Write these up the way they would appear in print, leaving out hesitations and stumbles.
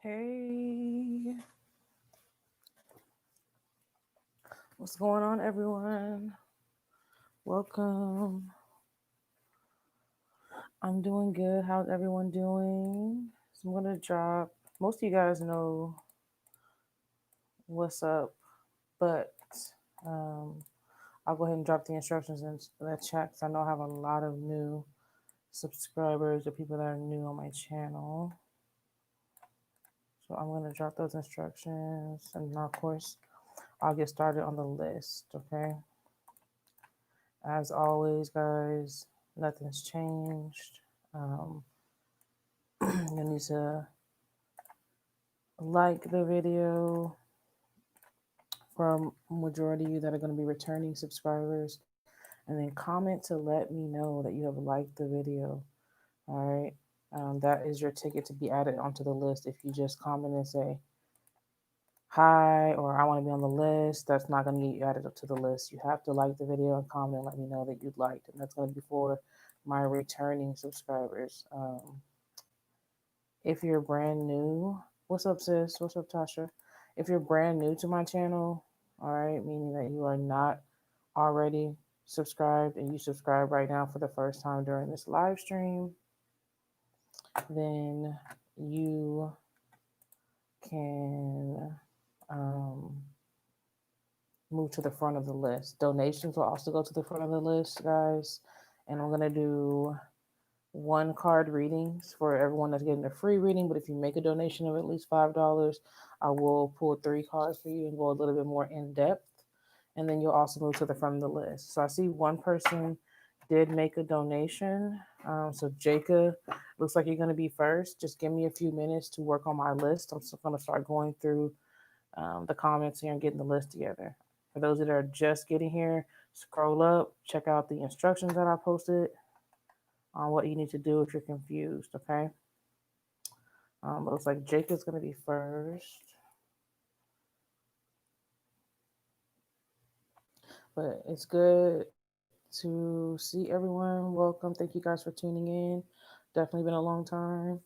Hey, what's going on, everyone? Welcome. I'm doing good. How's everyone doing? So I'm gonna drop. Most of you guys know what's up, but um, I'll go ahead and drop the instructions in the chat because I know I have a lot of new subscribers or people that are new on my channel. So I'm gonna drop those instructions, and now, of course, I'll get started on the list. Okay. As always, guys, nothing's changed. Um, you need to like the video for a majority of you that are going to be returning subscribers, and then comment to let me know that you have liked the video. All right. That is your ticket to be added onto the list. If you just comment and say hi or I want to be on the list, that's not going to get you added up to the list. You have to like the video and comment and let me know that you liked, and that's going to be for my returning subscribers. If you're brand new, what's up, sis? What's up, Tasha? If you're brand new to my channel, all right, meaning that you are not already subscribed and you subscribe right now for the first time during this live stream, then you can move to the front of the list. Donations will also go to the front of the list, guys. And I'm going to do one card readings for everyone that's getting a free reading. But if you make a donation of at least $5, I will pull 3 cards for you and go a little bit more in depth. And then you'll also move to the front of the list. So I see one person did make a donation. So Jacob, looks like you're going to be first. Just give me a few minutes to work on my list. I'm just going to start going through the comments here and getting the list together. For those that are just getting here, scroll up, check out the instructions that I posted on what you need to do if you're confused, okay? Looks like Jacob's going to be first. But it's good to see everyone. Welcome. Thank you guys for tuning in. Definitely been a long time.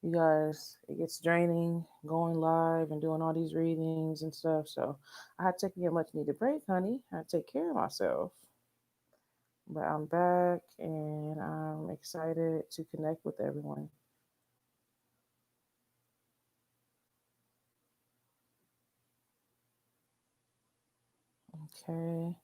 You guys, it gets draining going live and doing all these readings and stuff. So I had to take a much needed break, honey. I had to take care of myself. But I'm back and I'm excited to connect with everyone. Okay.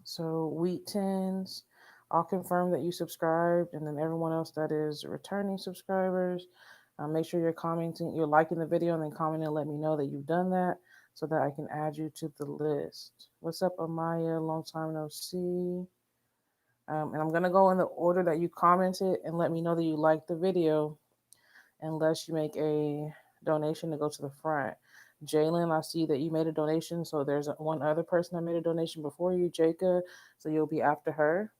So Wheat Tins, I'll confirm that you subscribed, and then everyone else that is returning subscribers, make sure you're commenting, you're liking the video, and then comment and let me know that you've done that so that I can add you to the list. What's up, Amaya? Long time no see. And I'm gonna go in the order that you commented and let me know that you liked the video, unless you make a donation to go to the front. Jalen, I see that you made a donation. So there's one other person that made a donation before you, Jacob. So you'll be after her.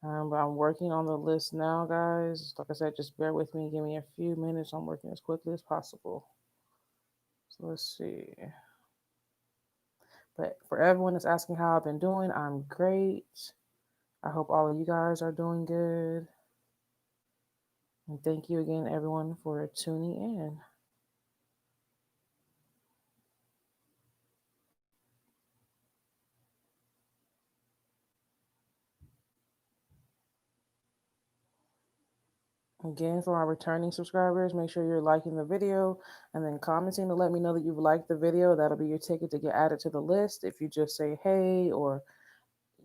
But I'm working on the list now, guys. Like I said, just bear with me. Give me a few minutes. I'm working as quickly as possible. So let's see. But for everyone that's asking how I've been doing, I'm great. I hope all of you guys are doing good. And thank you again, everyone, for tuning in. Again, for our returning subscribers, make sure you're liking the video and then commenting to let me know that you've liked the video. That'll be your ticket to get added to the list. If you just say, hey, or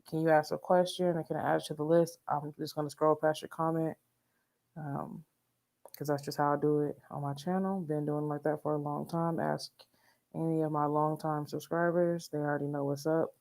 can you ask a question or can I add you to the list, I'm just going to scroll past your comment because that's just how I do it on my channel. Been doing like that for a long time. Ask any of my longtime subscribers. They already know what's up.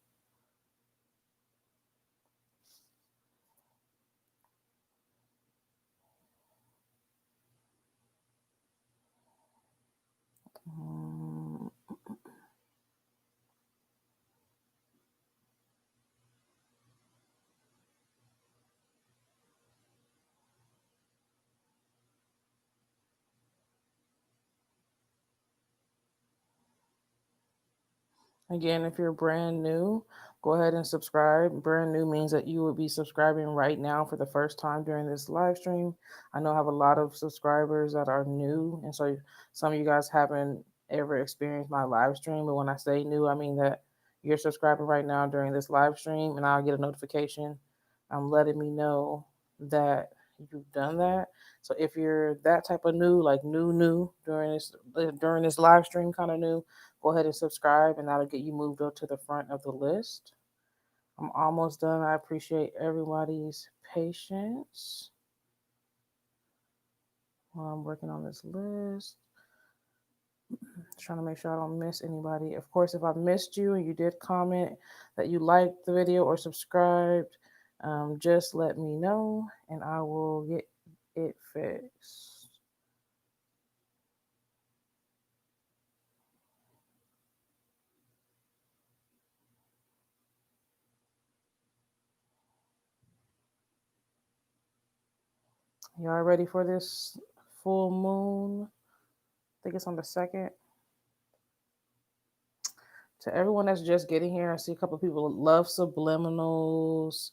Again, if you're brand new, Go ahead and subscribe. Brand new means that you will be subscribing right now for the first time during this live stream. I know I have a lot of subscribers that are new, and so some of you guys haven't ever experienced my live stream. But when I say new, I mean that you're subscribing right now during this live stream, and I'll get a notification letting me know that you've done that. So if you're that type of new, like new during this live stream kind of new, go ahead and subscribe, and that'll get you moved up to the front of the list. I'm almost done. I appreciate everybody's patience while I'm working on this list. Trying to make sure I don't miss anybody. Of course, if I missed you and you did comment that you liked the video or subscribed, just let me know and I will get it fixed. Y'all ready for this full moon? I think it's on the 2nd. To everyone that's just getting here, I see a couple of people love subliminals,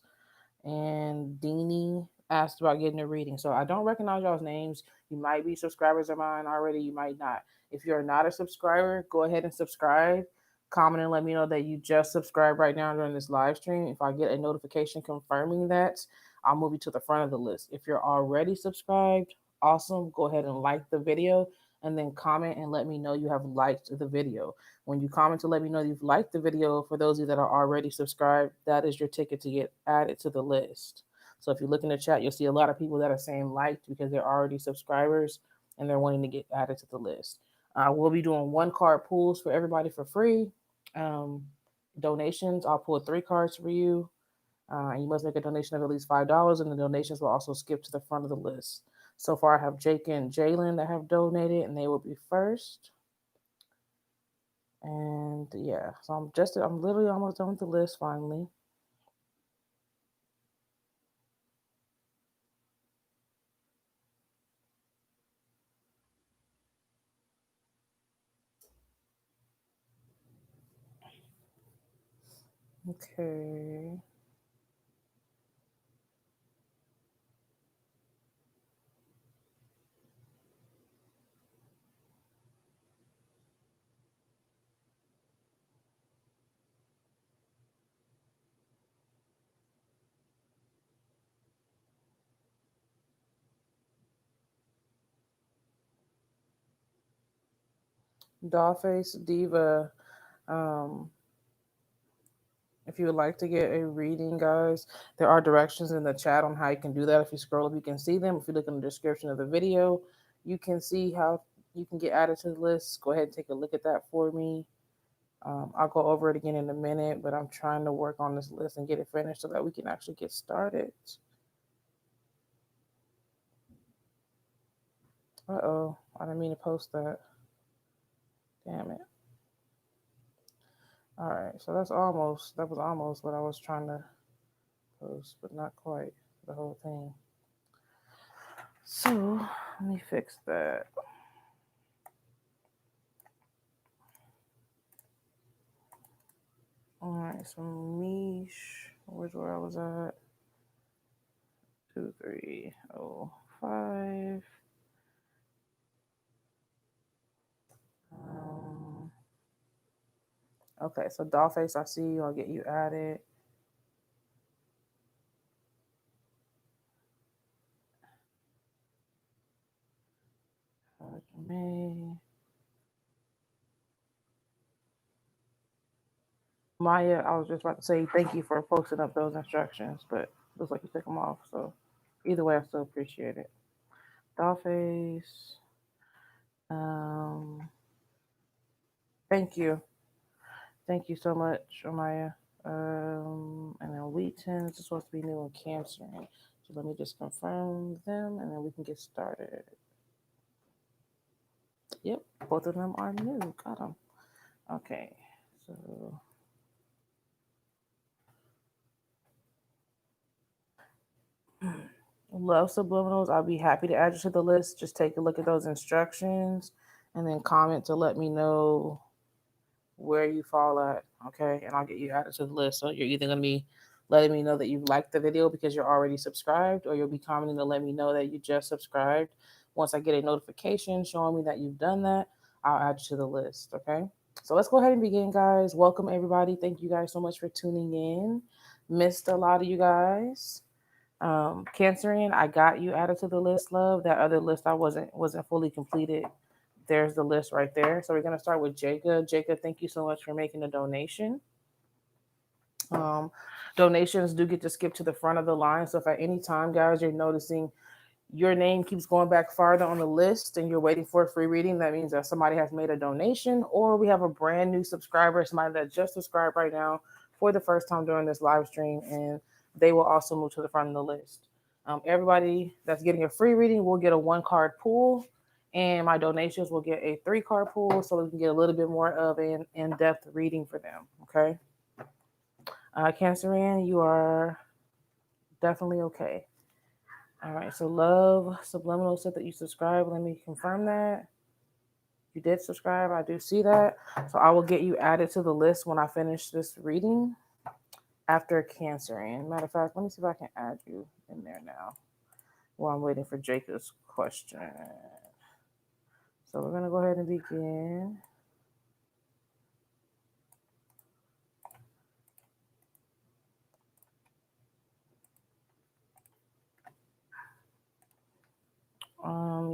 and Deanie asked about getting a reading. So I don't recognize y'all's names. You might be subscribers of mine already. You might not. If you're not a subscriber, go ahead and subscribe. Comment and let me know that you just subscribed right now during this live stream. If I get a notification confirming that, I'll move you to the front of the list. If you're already subscribed, awesome. Go ahead and like the video and then comment and let me know you have liked the video. When you comment to let me know you've liked the video, for those of you that are already subscribed, that is your ticket to get added to the list. So if you look in the chat, you'll see a lot of people that are saying liked because they're already subscribers and they're wanting to get added to the list. We'll be doing 1-card pools for everybody for free. Donations, I'll pull 3 cards for you. You must make a donation of at least $5, and the donations will also skip to the front of the list. So far, I have Jake and Jalen that have donated, and they will be first. And yeah, so I'm literally almost done with the list finally. Okay. Dollface Diva. Um, if you would like to get a reading, guys, there are directions in the chat on how you can do that. If you scroll up, you can see them. If you look in the description of the video, you can see how you can get added to the list. Go ahead and take a look at that for me. I'll go over it again in a minute, but I'm trying to work on this list and get it finished so that we can actually get started. Uh-oh, I didn't mean to post that. Damn it. All right, so that was almost what I was trying to post, but not quite the whole thing. So let me fix that. All right, so Mish, where's where I was at? 2305. Okay, so Dollface, I see you. I'll get you added. May. Maya, I was just about to say thank you for posting up those instructions, but looks like you took them off. So either way, I still appreciate it. Dollface. Thank you. Thank you so much, Amaya. And then Wheaton is supposed to be new in Cancer. So let me just confirm them and then we can get started. Yep, both of them are new. Got them. Okay, so love subliminals. I'll be happy to add you to the list. Just take a look at those instructions and then comment to let me know where you fall at okay? And I'll get you added to the list. So you're either going to be letting me know that you've liked the video because you're already subscribed, or you'll be commenting to let me know that you just subscribed. Once I get a notification showing me that you've done that, I'll add you to the list, okay? So let's go ahead and begin, guys. Welcome, everybody. Thank you guys so much for tuning in. Missed a lot of you guys. Cancerian, I got you added to the list, love. That other list I wasn't fully completed. There's the list right there. So we're gonna start with Jacob. Jacob, thank you so much for making a donation. Donations do get to skip to the front of the line. So if at any time, guys, you're noticing your name keeps going back farther on the list and you're waiting for a free reading, that means that somebody has made a donation, or we have a brand new subscriber, somebody that just subscribed right now for the first time during this live stream, and they will also move to the front of the list. Everybody that's getting a free reading will get a 1-card pool, and my donations will get a 3-card pool, so we can get a little bit more of an in-depth reading for them. Okay. Cancerian, you are definitely okay. All right, so Love Subliminal said that you subscribed. Let me confirm that. You did subscribe. I do see that. So I will get you added to the list when I finish this reading after Cancerian. Matter of fact, let me see if I can add you in there now while I'm waiting for Jacob's question. So we're going to go ahead and begin.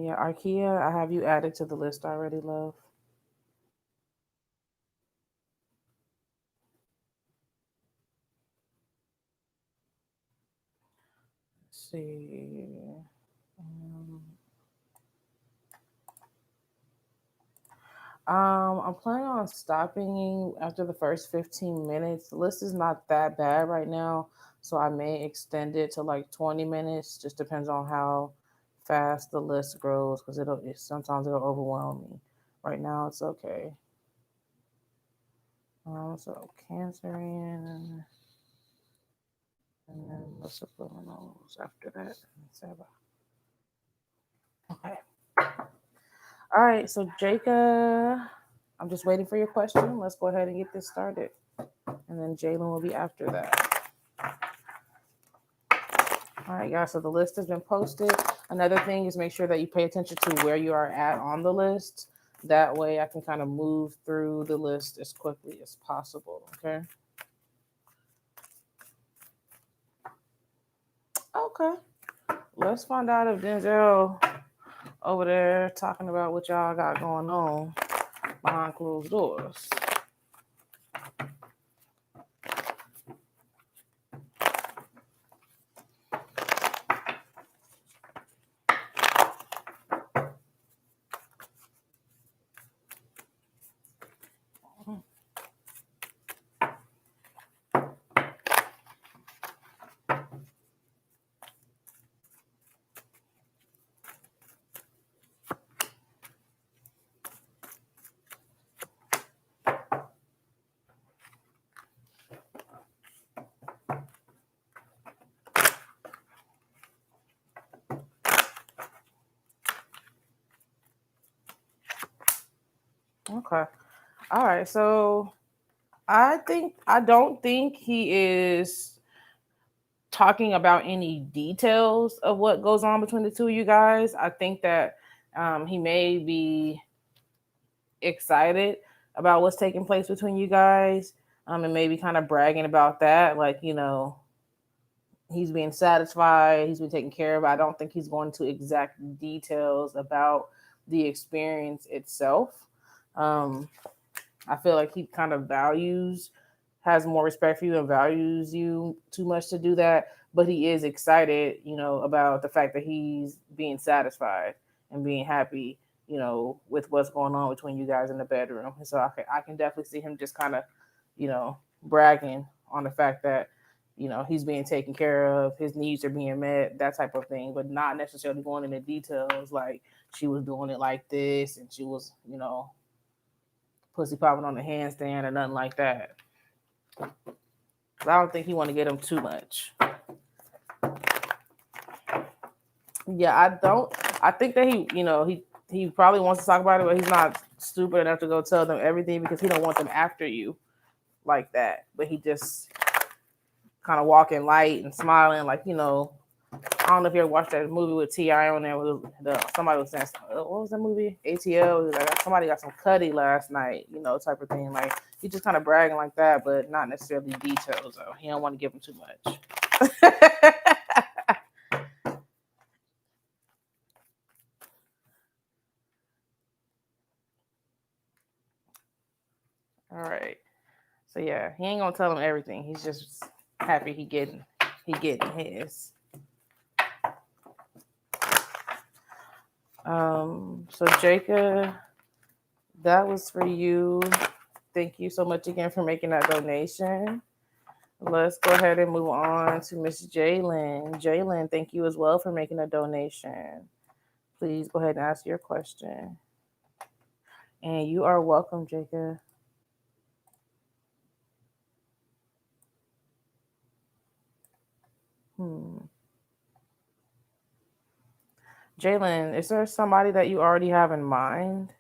Yeah, Arkia, I have you added to the list already, love. Let's see. I'm planning on stopping after the first 15 minutes. The list is not that bad right now, so I may extend it to like 20 minutes. Just depends on how fast the list grows, because sometimes it'll overwhelm me. Right now, it's okay. So Cancerian, and then the subliminals after that. Okay. All right, so Jacob, I'm just waiting for your question. Let's go ahead and get this started. And then Jalen will be after that. All right, guys, so the list has been posted. Another thing is make sure that you pay attention to where you are at on the list. That way I can kind of move through the list as quickly as possible, okay? Okay. Let's find out if Denzel over there talking about what y'all got going on behind closed doors. Okay. All right. So I don't think he is talking about any details of what goes on between the two of you guys. I think that he may be excited about what's taking place between you guys, and maybe kind of bragging about that, like, he's being satisfied, he's been taken care of. I don't think he's going to exact details about the experience itself. I feel like he kind of has more respect for you and values you too much to do that, but he is excited, about the fact that he's being satisfied and being happy, with what's going on between you guys in the bedroom. And so I can definitely see him just kind of, bragging on the fact that, he's being taken care of, his needs are being met, that type of thing, but not necessarily going into details like she was doing it like this and she was, pussy popping on the handstand or nothing like that. I don't think he want to get him too much. Yeah, I think that he probably wants to talk about it, but he's not stupid enough to go tell them everything because he don't want them after you. like that, but he just kind of walking light and smiling, like, you know. I don't know if you ever watched that movie with T.I. on there. Somebody was saying, what was that movie? ATL. Like, somebody got some cutty last night, you know, type of thing. Like, he just kind of bragging like that, but not necessarily details, though. He don't want to give him too much. All right. So yeah, he ain't gonna tell him everything. He's just happy he getting his. So Jacob, that was for you. Thank you so much again for making that donation. Let's go ahead and move on to Miss Jalen. Jalen, thank you as well for making a donation. Please go ahead and ask your question. And you are welcome, Jacob. Jalen, is there somebody that you already have in mind?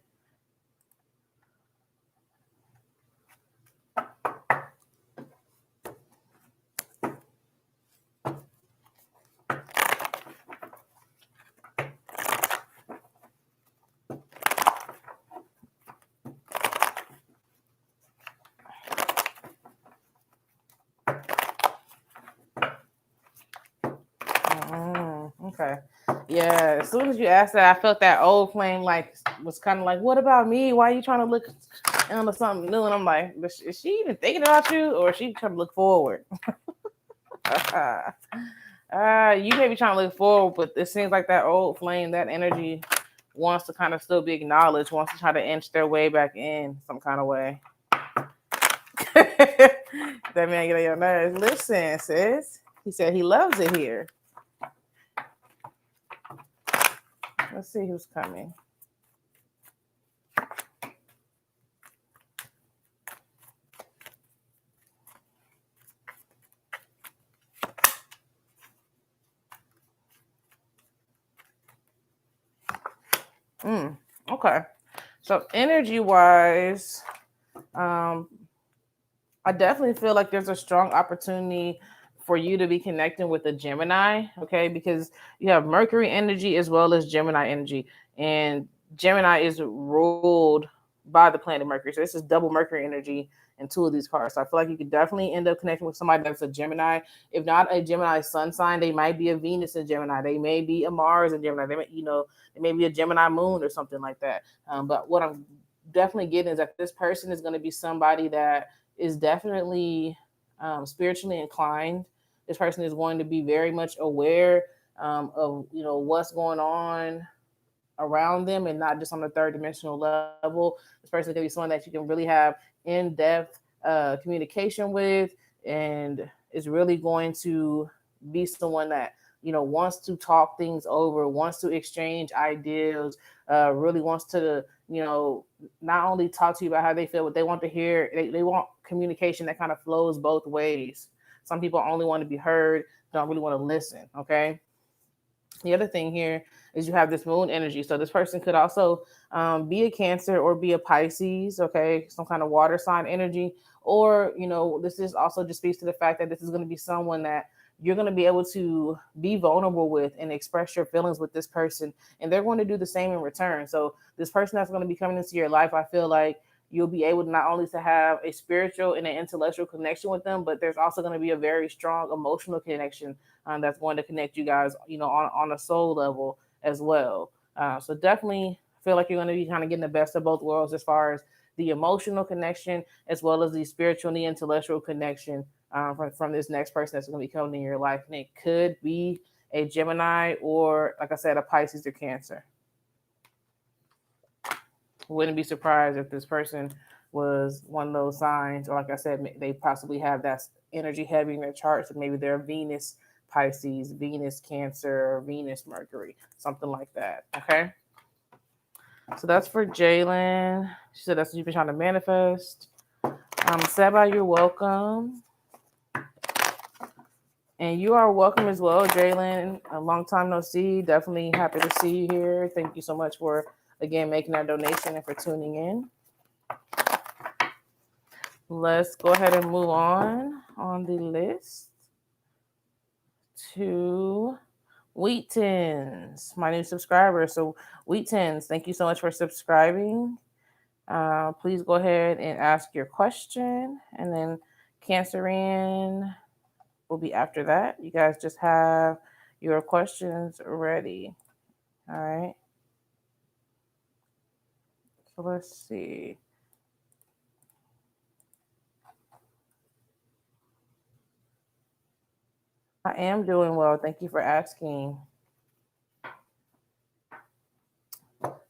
Okay. Yeah, as soon as you asked that, I felt that old flame like was kind of like, what about me? Why are you trying to look into something new? And I'm like, is she even thinking about you, or is she trying to look forward? You may be trying to look forward, but it seems like that old flame, that energy wants to kind of still be acknowledged, wants to try to inch their way back in some kind of way. That man get on your nerves. Listen, sis. He said he loves it here. Let's see who's coming. Okay. So energy wise, I definitely feel like there's a strong opportunity for you to be connecting with a Gemini, okay? Because you have Mercury energy as well as Gemini energy. And Gemini is ruled by the planet Mercury. So this is double Mercury energy in two of these cards. So I feel like you could definitely end up connecting with somebody that's a Gemini. If not a Gemini sun sign, they might be a Venus in Gemini. They may be a Mars in Gemini. They may, they may be a Gemini moon or something like that. But what I'm definitely getting is that this person is going to be somebody that is definitely spiritually inclined. This person is going to be very much aware of what's going on around them, and not just on the third dimensional level. This person can be someone that you can really have in-depth communication with, and is really going to be someone that wants to talk things over, wants to exchange ideas, really wants to not only talk to you about how they feel, but they want to hear. They want communication that kind of flows both ways. Some people only want to be heard, don't really want to listen. Okay. The other thing here is you have this moon energy. So this person could also be a Cancer or be a Pisces, okay, some kind of water sign energy. Or, this is also just speaks to the fact that this is going to be someone that you're going to be able to be vulnerable with and express your feelings with this person. And they're going to do the same in return. So this person that's going to be coming into your life, I feel like you'll be able to not only to have a spiritual and an intellectual connection with them, but there's also going to be a very strong emotional connection that's going to connect you guys, on a soul level as well. So definitely feel like you're going to be kind of getting the best of both worlds as far as the emotional connection as well as the spiritual and the intellectual connection from this next person that's going to be coming in your life. And it could be a Gemini or, like I said, a Pisces or Cancer. Wouldn't be surprised if this person was one of those signs, or like I said, they possibly have that energy heavy in their charts, and maybe they're Venus Pisces, Venus Cancer, Venus Mercury, something like that. Okay. So that's for Jalen. She said that's what you've been trying to manifest. Seba, you're welcome. And you are welcome as well, Jalen. A long time no see. Definitely happy to see you here. Thank you so much for, again, making that donation and for tuning in. Let's go ahead and move on the list to Wheat Tins, my new subscriber. So Wheat Tins, thank you so much for subscribing. Please go ahead and ask your question, and then Cancerian will be after that. You guys just have your questions ready. All right. So let's see. I am doing well. Thank you for asking.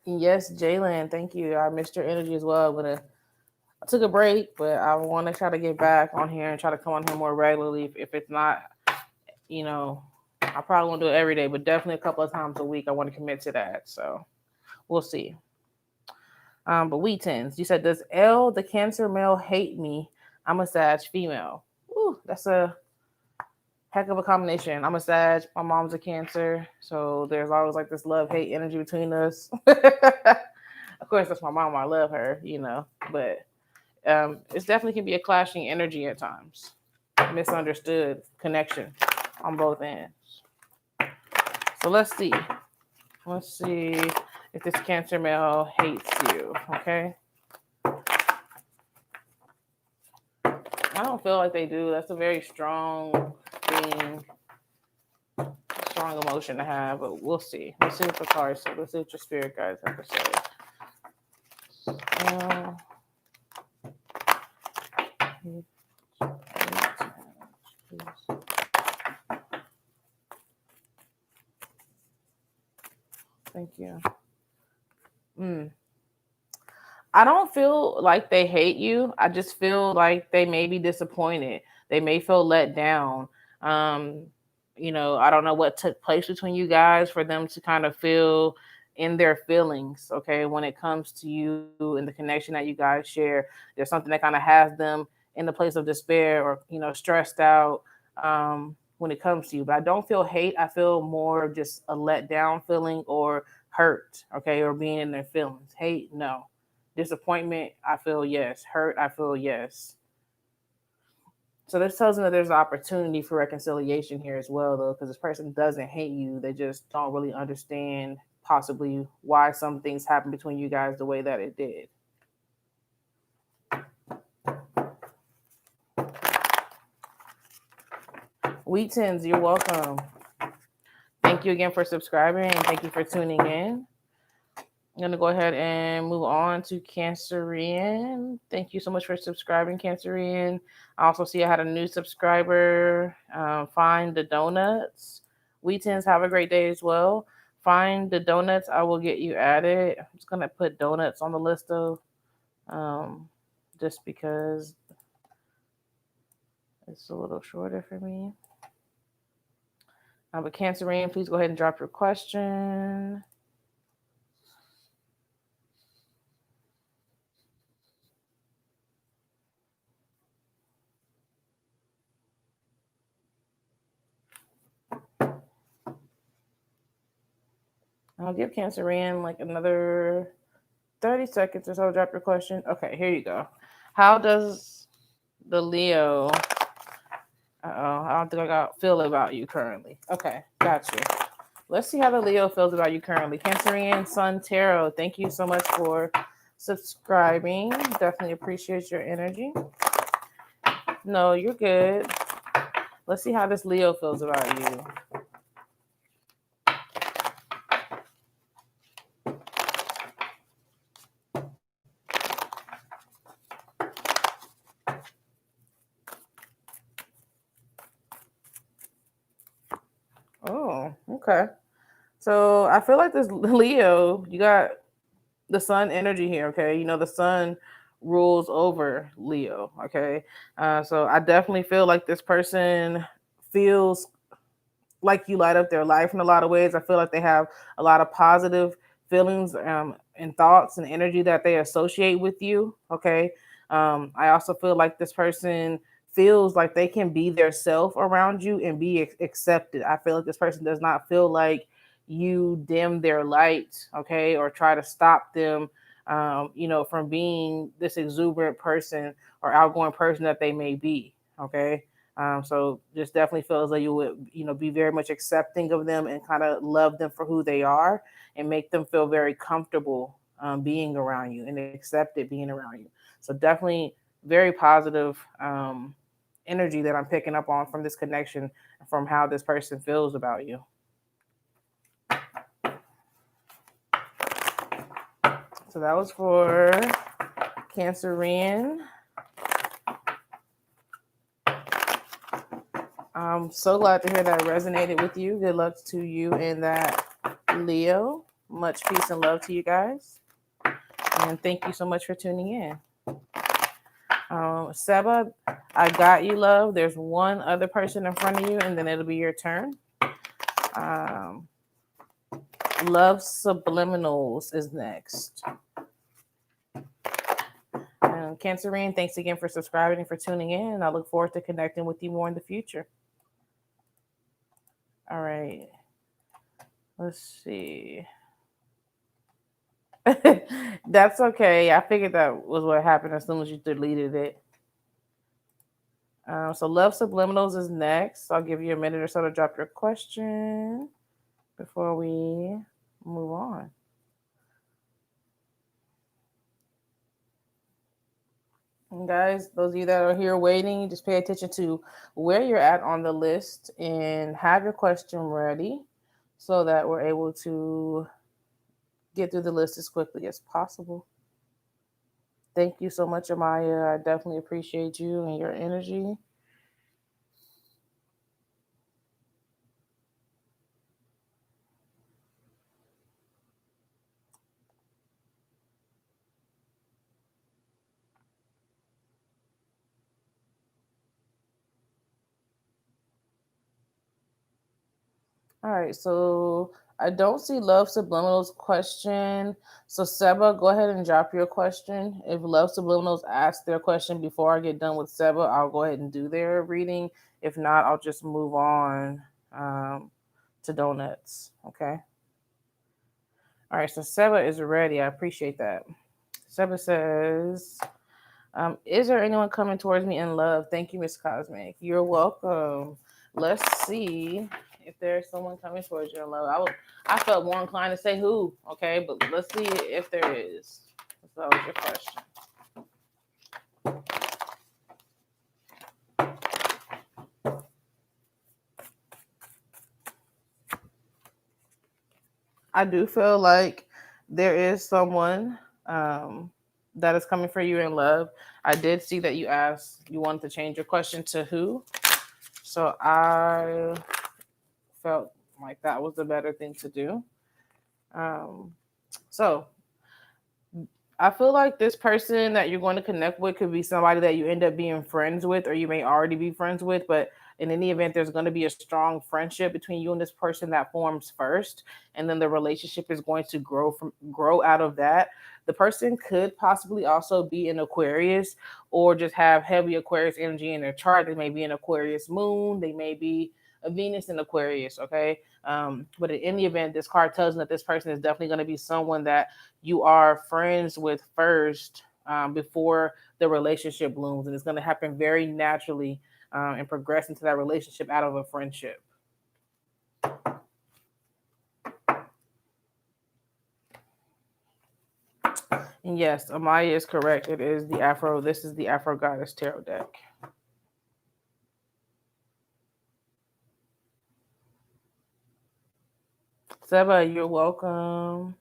Yes, Jalen, thank you. I missed your energy as well. I took a break, but I want to try to get back on here and try to come on here more regularly. If it's not, I probably won't do it every day, but definitely a couple of times a week. I want to commit to that. So we'll see. But Wheat Tins, you said, does L, the Cancer male, hate me? I'm a Sag female. Ooh, that's a heck of a combination. I'm a Sag, my mom's a Cancer, so there's always like this love-hate energy between us. Of course, that's my mom. I love her, but it definitely can be a clashing energy at times. Misunderstood connection on both ends. So let's see. Let's see if this Cancer male hates you, okay? I don't feel like they do. That's a very strong thing, strong emotion to have, but we'll see. Let's see what the cards say. Let's see what your spirit guides have to say. Thank you. I don't feel like they hate you. I just feel like they may be disappointed. They may feel let down. I don't know what took place between you guys for them to kind of feel in their feelings, okay, when it comes to you and the connection that you guys share. There's something that kind of has them in the place of despair or, stressed out when it comes to you. But I don't feel hate. I feel more of just a let down feeling or hurt, okay, or being in their feelings. Hate, no. Disappointment, I feel yes. Hurt, I feel yes. So this tells me that there's an opportunity for reconciliation here as well, though, because this person doesn't hate you. They just don't really understand possibly why some things happened between you guys the way that it did. Wheat Tins, you're welcome. Thank you again for subscribing, and thank you for tuning in. I'm going to go ahead and move on to Cancerian. Thank you so much for subscribing, Cancerian. I also see I had a new subscriber, Find the Donuts. Wheat Tins, have a great day as well. Find the Donuts. I will get you added. I'm just going to put donuts on the list, though, just because it's a little shorter for me. But Cancerian, please go ahead and drop your question. I'll give Cancerian like another 30 seconds or so. Drop your question. Okay, here you go. How does the Leo... I don't think I feel about you currently. Okay, got you. Let's see how the Leo feels about you currently. Cancerian Sun Tarot, thank you so much for subscribing. Definitely appreciate your energy. No, you're good. Let's see how this Leo feels about you. Oh, okay. So I feel like this Leo, you got the sun energy here, okay? The sun rules over Leo, okay? So I definitely feel like this person feels like you light up their life in a lot of ways. I feel like they have a lot of positive feelings and thoughts and energy that they associate with you, okay? I also feel like this person feels like they can be their self around you and be accepted. I feel like this person does not feel like you dim their light, okay, or try to stop them from being this exuberant person or outgoing person that they may be. Okay. So just definitely feel as though you would, be very much accepting of them and kind of love them for who they are and make them feel very comfortable being around you and accepted being around you. So definitely very positive energy that I'm picking up on from this connection, from how this person feels about you. So that was for Cancerian. I'm so glad to hear that resonated with you. Good luck to you and that Leo. Much peace and love to you guys. And thank you so much for tuning in. Seba, I got you, love. There's one other person in front of you, and then it'll be your turn. Love Subliminals is next. Cancerian, thanks again for subscribing and for tuning in. And I look forward to connecting with you more in the future. All right. Let's see. That's okay. I figured that was what happened as soon as you deleted it. So Love Subliminals is next. I'll give you a minute or so to drop your question before we move on. And guys, those of you that are here waiting, just pay attention to where you're at on the list and have your question ready so that we're able to get through the list as quickly as possible. Thank you so much, Amaya. I definitely appreciate you and your energy. All right, so I don't see Love Subliminals question. So Seba, go ahead and drop your question. If Love Subliminals ask their question before I get done with Seba, I'll go ahead and do their reading. If not, I'll just move on to Donuts. Okay. All right, so Seba is ready. I appreciate that. Seba says, is there anyone coming towards me in love? Thank you, Miss Cosmic. You're welcome. Let's see if there's someone coming towards you in love. I felt more inclined to say who, okay? But let's see if there is. So that was your question. I do feel like there is someone that is coming for you in love. I did see that you asked, you wanted to change your question to who. So I felt like that was the better thing to do. So I feel like this person that you're going to connect with could be somebody that you end up being friends with, or you may already be friends with. But in any event, there's going to be a strong friendship between you and this person that forms first, and then the relationship is going to grow out of that. The person could possibly also be an Aquarius, or just have heavy Aquarius energy in their chart. They may be an Aquarius moon. They may be a Venus in Aquarius. Okay. But in any event, this card tells me that this person is definitely going to be someone that you are friends with first before the relationship blooms. And it's going to happen very naturally and progress into that relationship out of a friendship. And yes, Amaya is correct. It is the Afro. This is the Afro Goddess Tarot deck. Seba, you're welcome.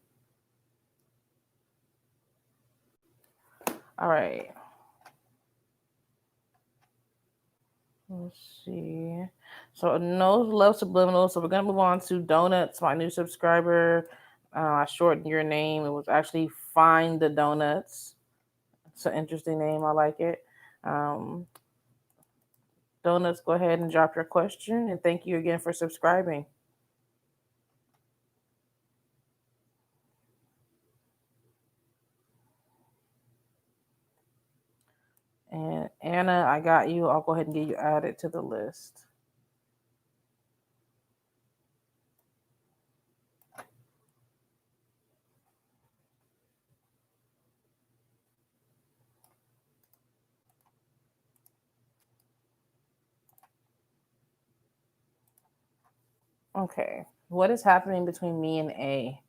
All right. Let's see. So no Love Subliminal. So we're gonna move on to Donuts, my new subscriber. I shortened your name. It was actually Find the Donuts. It's an interesting name. I like it. Donuts, go ahead and drop your question. And thank you again for subscribing. And Anna, I got you. I'll go ahead and get you added to the list. Okay. What is happening between me and A?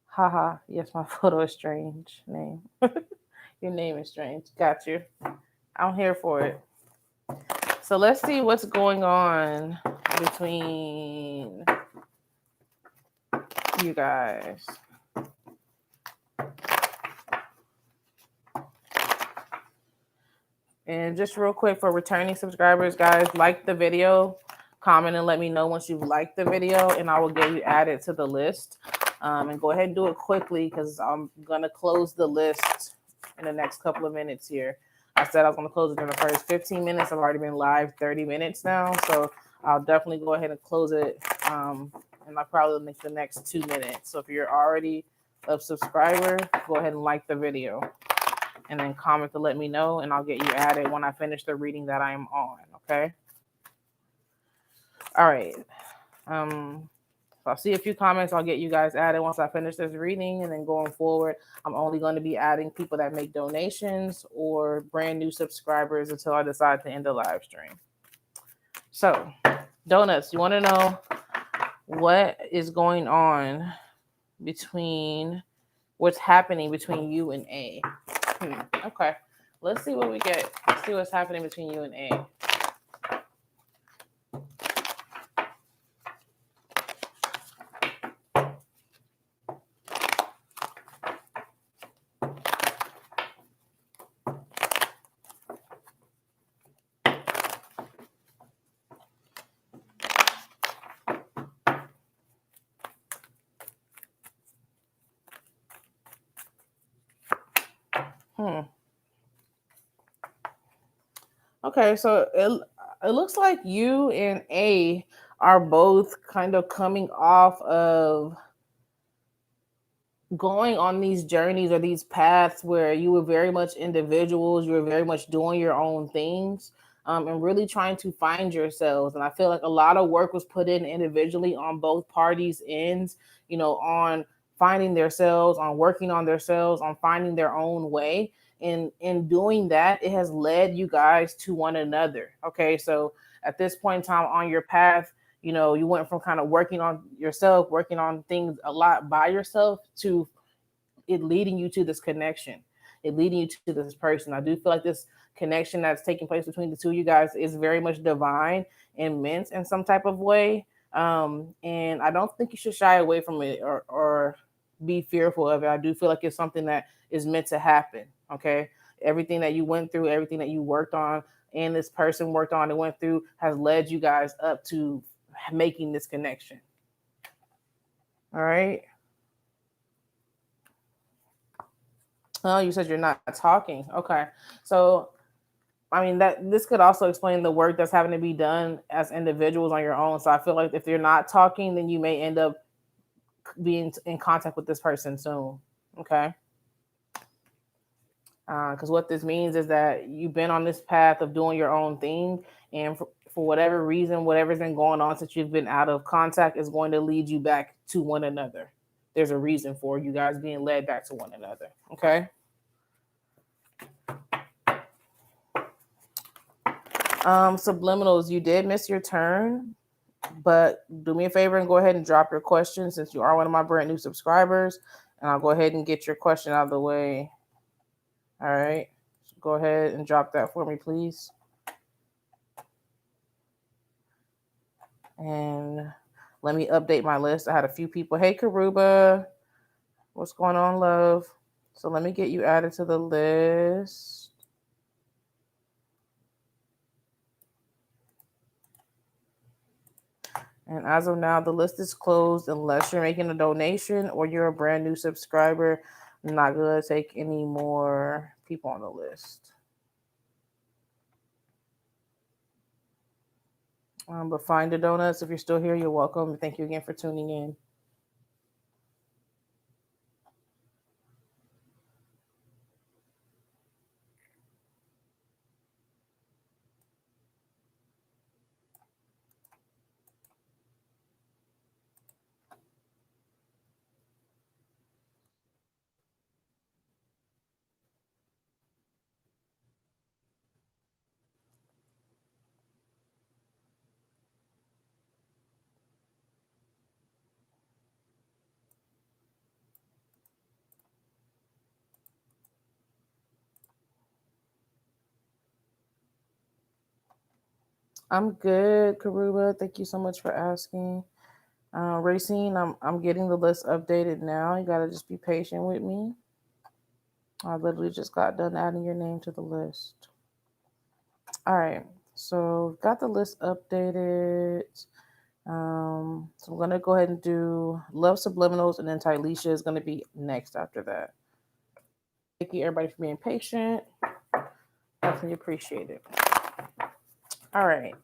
Haha. Yes, my photo is strange. Name. Your name is strange. Got you. I'm here for it. So let's see what's going on between you guys. And just real quick for returning subscribers, guys, like the video, comment and let me know once you've liked the video, and I will get you added to the list. And go ahead and do it quickly because I'm going to close the list in the next couple of minutes here. I said I was going to close it in the first 15 minutes. I've already been live 30 minutes now, so I'll definitely go ahead and close it. And I'll probably make the next 2 minutes. So if you're already a subscriber, go ahead and like the video and then comment to let me know, and I'll get you added when I finish the reading that I am on. Okay. All right. So I'll see a few comments. I'll get you guys added once I finish this reading, and then going forward, I'm only going to be adding people that make donations or brand new subscribers until I decide to end the live stream. So, Donuts, you want to know what is going on between what's happening between you and A? Okay. Let's see what we get. Let's see what's happening between you and A. Okay, so it looks like you and A are both kind of coming off of going on these journeys or these paths where you were very much individuals, you were very much doing your own things, and really trying to find yourselves. And I feel like a lot of work was put in individually on both parties' ends, on finding themselves, on working on themselves, on finding their own way. And in doing that, it has led you guys to one another. Okay, so at this point in time on your path, you went from kind of working on yourself, working on things a lot by yourself, to it leading you to this connection, it leading you to this person. I do feel like this connection that's taking place between the two of you guys is very much divine and meant in some type of way. And I don't think you should shy away from it or be fearful of it. I do feel like it's something that is meant to happen. Okay. Everything that you went through, everything that you worked on, and this person worked on and went through has led you guys up to making this connection. All right. Oh, you said you're not talking. Okay. So, I mean, that this could also explain the work that's having to be done as individuals on your own. So I feel like if you're not talking, then you may end up being in contact with this person soon. Okay. Because what this means is that you've been on this path of doing your own thing, and for whatever reason, whatever's been going on since you've been out of contact is going to lead you back to one another. There's a reason for you guys being led back to one another. Okay. Subliminals, you did miss your turn, but do me a favor and go ahead and drop your question since you are one of my brand new subscribers, and I'll go ahead and get your question out of the way. All right. So go ahead and drop that for me, please. And let me update my list. I had a few people. Hey, Karuba. What's going on, love? So let me get you added to the list. And as of now, the list is closed unless you're making a donation or you're a brand new subscriber. I'm not going to take any more people on the list. But find the donuts. If you're still here, you're welcome. Thank you again for tuning in. I'm good, Karuba. Thank you so much for asking. Racine, I'm getting the list updated now. You gotta just be patient with me. I literally just got done adding your name to the list. All right, so got the list updated. So I'm gonna go ahead and do Love Subliminals, and then Tyleisha is gonna be next after that. Thank you everybody for being patient. Definitely appreciate it. All right,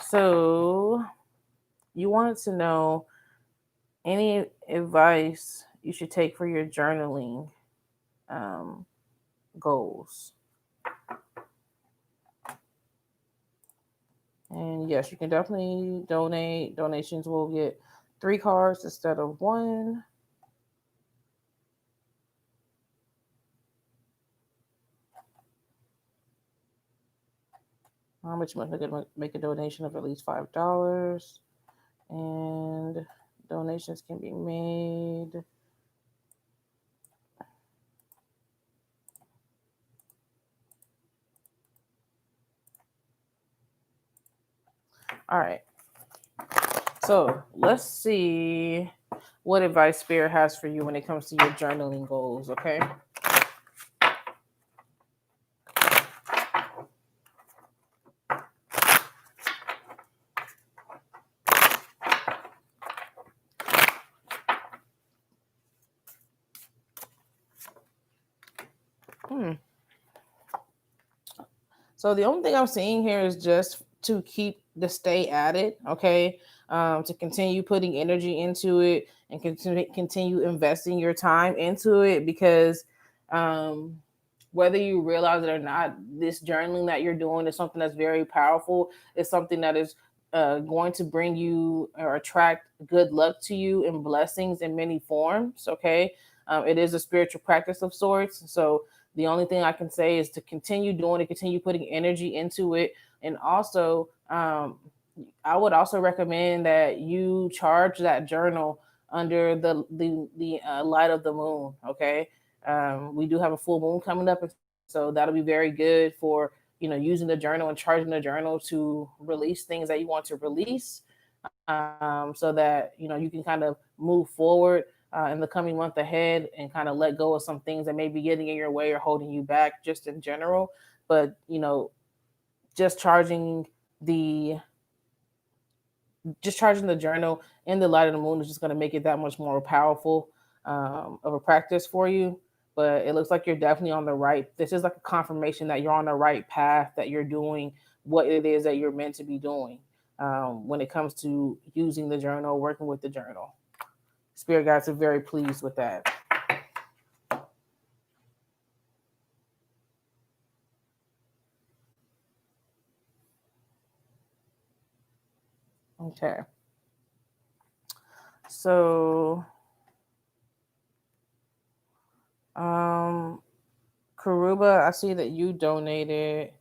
so you wanted to know any advice you should take for your journaling um, goals. And yes, you can definitely donate. Donations will get 3 cards instead of 1. How much you must make a donation of at least $5. And donations can be made. All right. So let's see what advice Spirit has for you when it comes to your journaling goals, okay? Hmm. So the only thing I'm seeing here is just to keep the stay at it, okay? To continue putting energy into it and continue investing your time into it because um, whether you realize it or not, this journaling that you're doing is something that's very powerful. It's something that is going to bring you or attract good luck to you and blessings in many forms, okay? It is a spiritual practice of sorts. So the only thing I can say is to continue doing it, continue putting energy into it. And also, I would also recommend that you charge that journal under the light of the moon. Okay, we do have a full moon coming up, so that'll be very good for using the journal and charging the journal to release things that you want to release, so that you can kind of move forward in the coming month ahead and kind of let go of some things that may be getting in your way or holding you back just in general. But just the charging the journal in the light of the moon is just going to make it that much more powerful of a practice for you. But it looks like you're definitely on the right. This is like a confirmation that you're on the right path, that you're doing what it is that you're meant to be doing when it comes to using the journal, working with the journal. Spirit guides are very pleased with that. Okay. So, um, Karuba, I see that you donated.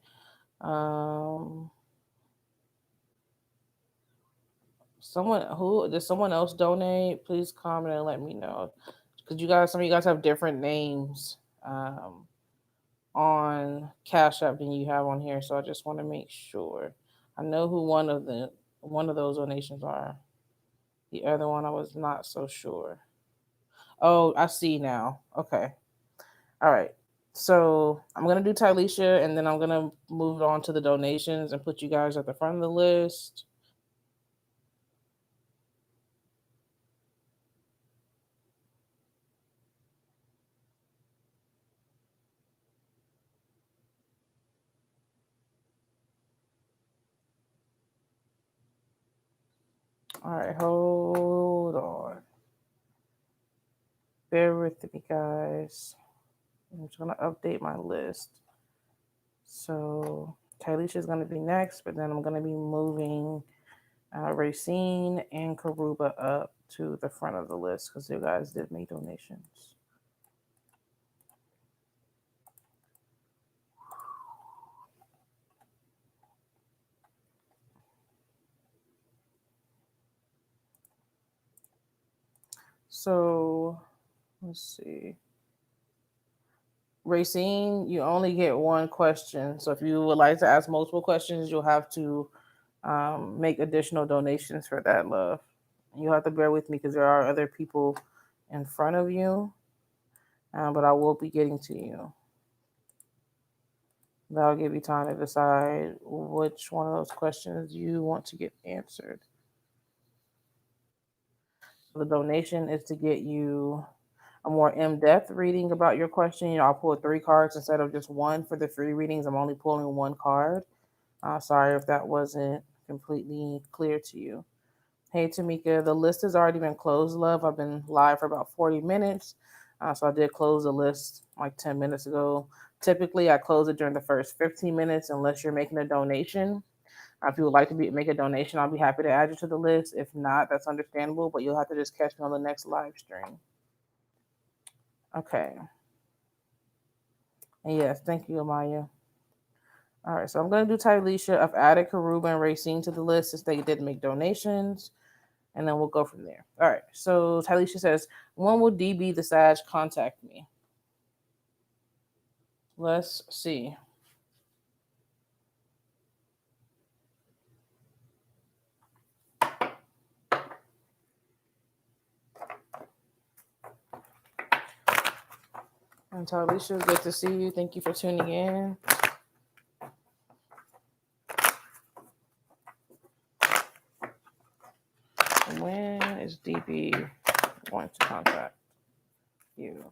Um, who did someone else donate? Please comment and let me know. Because some of you guys have different names on Cash App than you have on here, so I just want to make sure. I know who one of those donations are. The other one I was not so sure. Oh, I see now. Okay. All right. So I'm gonna do Tyleisha, and then I'm gonna move on to the donations and put you guys at the front of the list. All right, hold on. Bear with me, guys. I'm just gonna update my list. So Tyleisha is gonna be next, but then I'm gonna be moving Racine and Karuba up to the front of the list because you guys did make donations. So let's see. Racine, you only get one question. So if you would like to ask multiple questions, you'll have to make additional donations for that, love. You'll have to bear with me because there are other people in front of you, but I will be getting to you. That'll give you time to decide which one of those questions you want to get answered. The donation is to get you a more in-depth reading about your question. I'll pull 3 cards instead of just one for the free readings. I'm only pulling 1 card. Sorry if that wasn't completely clear to you. Hey, Tamika, the list has already been closed, love. I've been live for about 40 minutes. So I did close the list like 10 minutes ago. Typically, I close it during the first 15 minutes unless you're making a donation. If you would like to make a donation, I'll be happy to add you to the list. If not, that's understandable, but you'll have to just catch me on the next live stream. Okay. And yes, thank you, Amaya. All right, so I'm going to do Tylisha. I've added Karuba and Racine to the list since they did make donations, and then we'll go from there. All right, so Tylisha says, when will DB the Sag contact me? Let's see. And Tylisha, good to see you. Thank you for tuning in. When is DB going to contact you?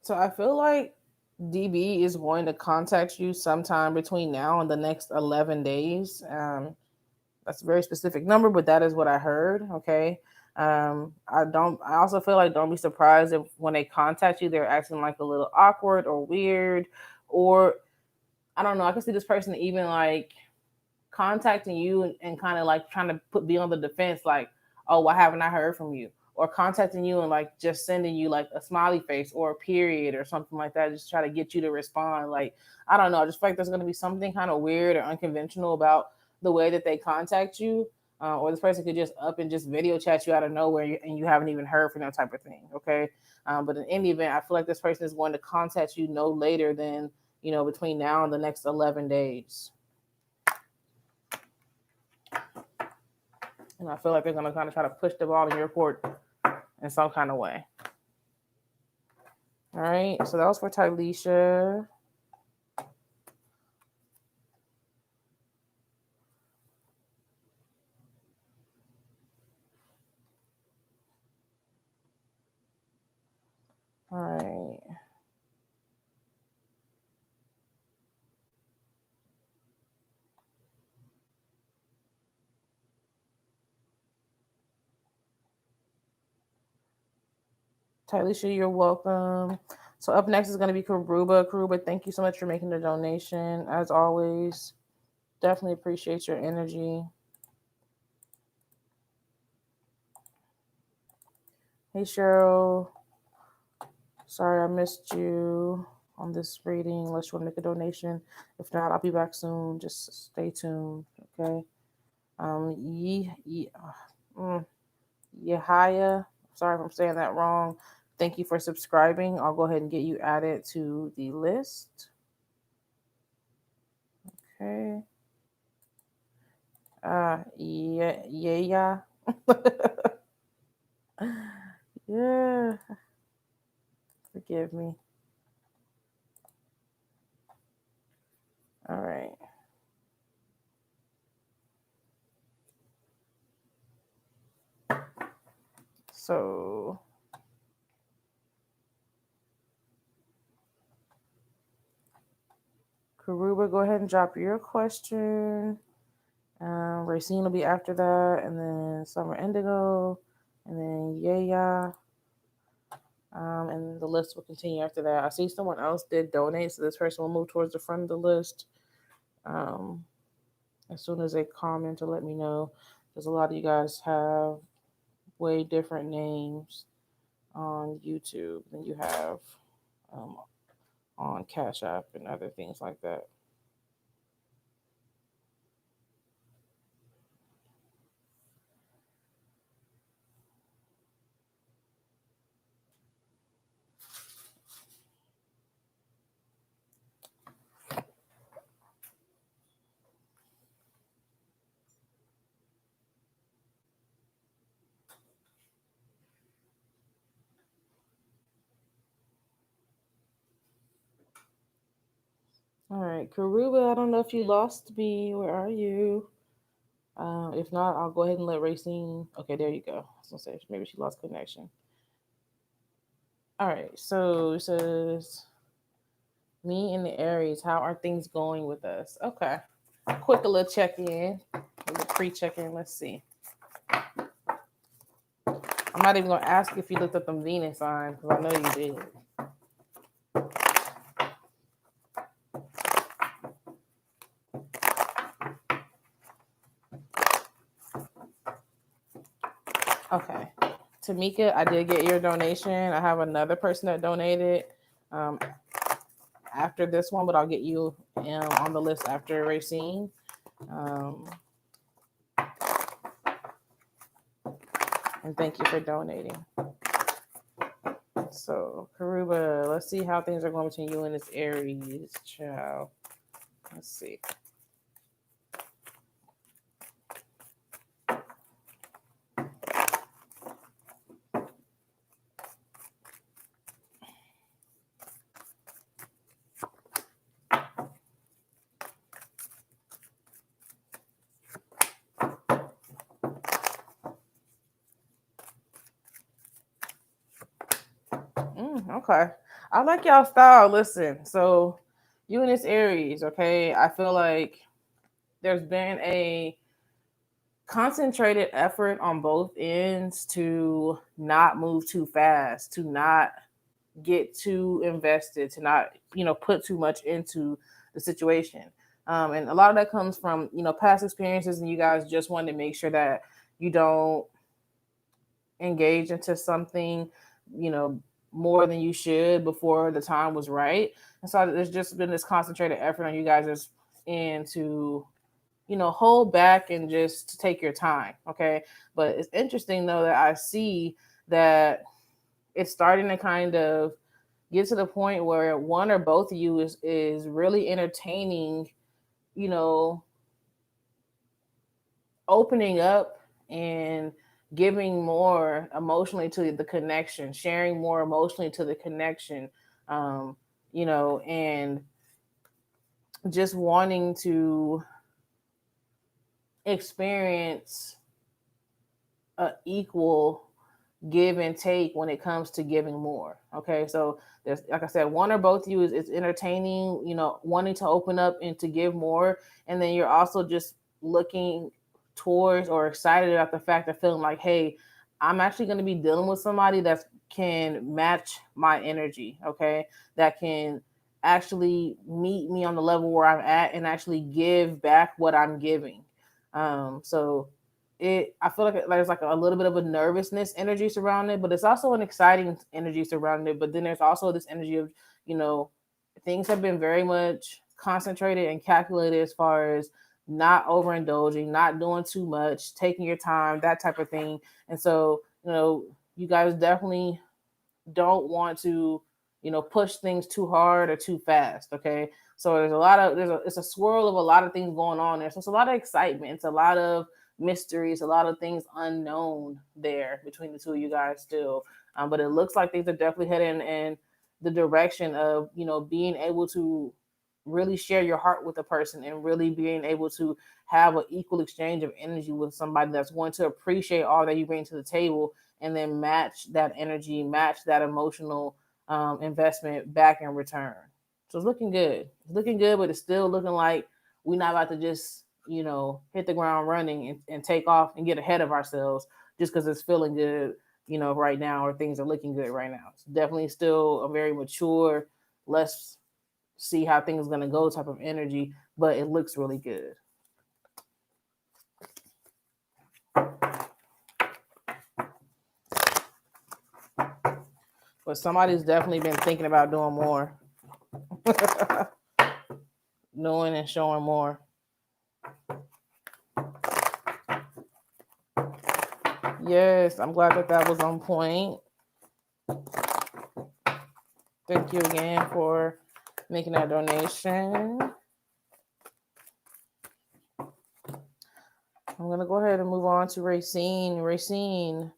So I feel like DB is going to contact you sometime between now and the next 11 days. That's a very specific number, but that is what I heard. Okay. I also feel like don't be surprised if when they contact you, they're acting like a little awkward or weird, or I don't know. I can see this person even like contacting you and kind of like trying to be on the defense, like, oh, why haven't I heard from you? Or contacting you and like just sending you like a smiley face or a period or something like that, just try to get you to respond. Like, I don't know. I just feel like there's going to be something kind of weird or unconventional about the way that they contact you. Or this person could just up and just video chat you out of nowhere and you haven't even heard from them type of thing. Okay. But in any event, I feel like this person is going to contact you no later than, between now and the next 11 days. And I feel like they're going to kind of try to push the ball in your court in some kind of way. All right. So that was for Tylisha. All right. Tylisha, you're welcome. So up next is going to be Karuba. Karuba, thank you so much for making the donation. As always, definitely appreciate your energy. Hey, Cheryl. Sorry I missed you on this reading unless you want to make a donation. If not, I'll be back soon. Just stay tuned, okay? Yehaya, sorry if I'm saying that wrong. Thank you for subscribing. I'll go ahead and get you added to the list. Okay. Yeah. Yeah. Forgive me. All right. So Karuba, go ahead and drop your question. Racine will be after that, and then Summer Indigo, and then Yeah. And the list will continue after that. I see someone else did donate, so this person will move towards the front of the list. As soon as they comment to let me know, because a lot of you guys have way different names on YouTube than you have on Cash App and other things like that. All right, Karuba, I don't know if you lost me. Where are you? If not, I'll go ahead and let Racine. Okay, there you go. I was gonna say maybe she lost connection. All right, so it says me and the Aries. How are things going with us? Okay, quick little check in, a little pre check in. Let's see. I'm not even gonna ask if you looked up them Venus signs because I know you did. Okay, Tamika, I did get your donation. I have another person that donated um, after this one, but I'll get you on the list after Racine. Um, and thank you for donating. So, Karuba, let's see how things are going between you and this Aries child. Let's see. Okay. I like y'all style. Listen, so you and this Aries, okay? I feel like there's been a concentrated effort on both ends to not move too fast, to not get too invested, to not, put too much into the situation. And a lot of that comes from, past experiences, and you guys just want to make sure that you don't engage into something, you know, more than you should before the time was right. And so there's just been this concentrated effort on you guys' end to, hold back and just to take your time. Okay. But it's interesting though that I see that it's starting to kind of get to the point where one or both of you is really entertaining, you know, opening up and giving more emotionally to the connection, sharing more emotionally to the connection, um, and just wanting to experience a equal give and take when it comes to giving more. Okay, so there's, like I said, one or both of you is entertaining, wanting to open up and to give more, and then you're also just looking towards or excited about the fact of feeling like, hey, I'm actually going to be dealing with somebody that can match my energy. Okay, that can actually meet me on the level where I'm at and actually give back what I'm giving. So I feel like there's like a little bit of a nervousness energy surrounding it, but it's also an exciting energy surrounding it. But then there's also this energy of, you know, things have been very much concentrated and calculated as far as not overindulging, not doing too much, taking your time, that type of thing. And so, you guys definitely don't want to, push things too hard or too fast. Okay. So it's a swirl of a lot of things going on there. So it's a lot of excitement. It's a lot of mysteries, a lot of things unknown there between the two of you guys still. But it looks like things are definitely heading in the direction of, being able to really share your heart with a person and really being able to have an equal exchange of energy with somebody that's going to appreciate all that you bring to the table and then match that energy, match that emotional investment back in return. So it's looking good. It's looking good, but it's still looking like we're not about to just, hit the ground running and take off and get ahead of ourselves just because it's feeling good, right now, or things are looking good right now. It's definitely still a very mature, let's see how things are going to go type of energy, but it looks really good. But somebody's definitely been thinking about doing more. Knowing and showing more. Yes, I'm glad that was on point. Thank you again for making that donation. I'm going to go ahead and move on to Racine. Racine,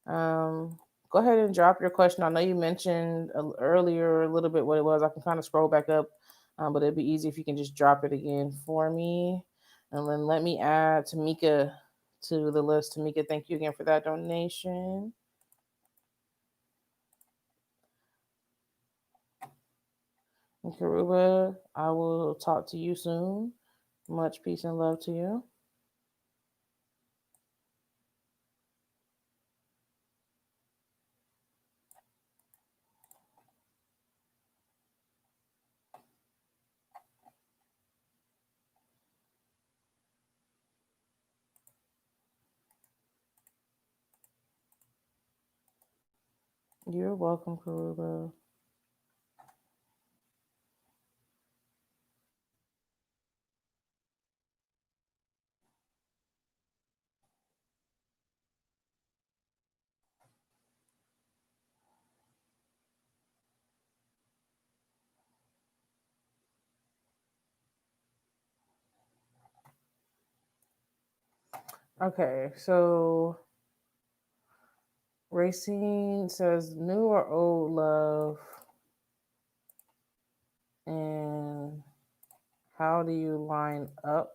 go ahead and drop your question. I know you mentioned earlier a little bit what it was. I can kind of scroll back up but it'd be easy if you can just drop it again for me. And then let me add Tamika to the list. Tamika, thank you again for that donation. And Karuba, I will talk to you soon. Much peace and love to you. You're welcome, Karuba. Okay, so Racine says new or old love, and how do you line up?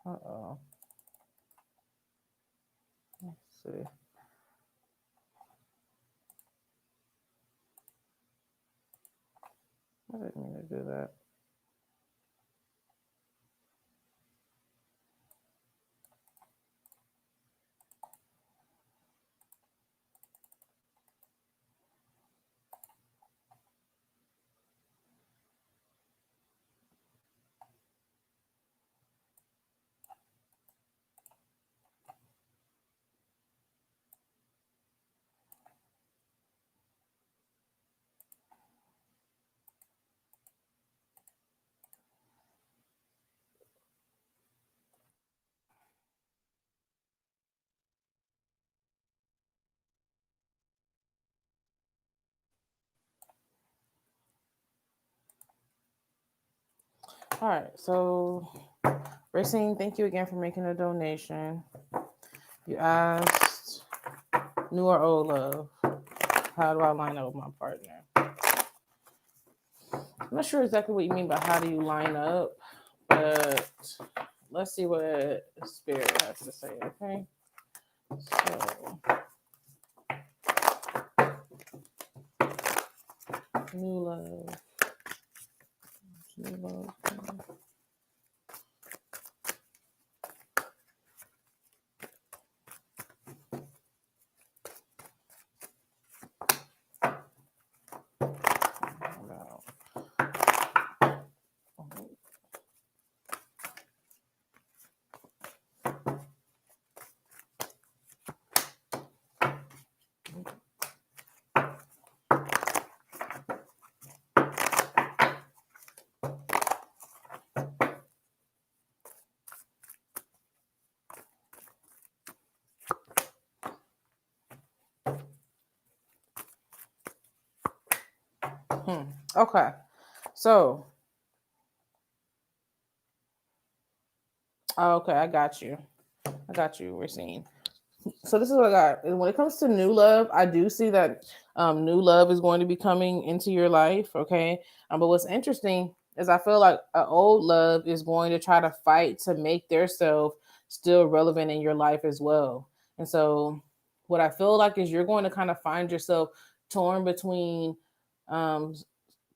Uh-oh. Let's see. I didn't mean to do that. All right, so Racine, thank you again for making a donation. You asked new or old love. How do I line up with my partner? I'm not sure exactly what you mean by how do you line up, but let's see what Spirit has to say, okay? So, new love. New love. Okay, so okay, I got you. We're seeing. So this is what I got. When it comes to new love, I do see that new love is going to be coming into your life. Okay, but what's interesting is I feel like an old love is going to try to fight to make their self still relevant in your life as well. And so, what I feel like is you're going to kind of find yourself torn between um,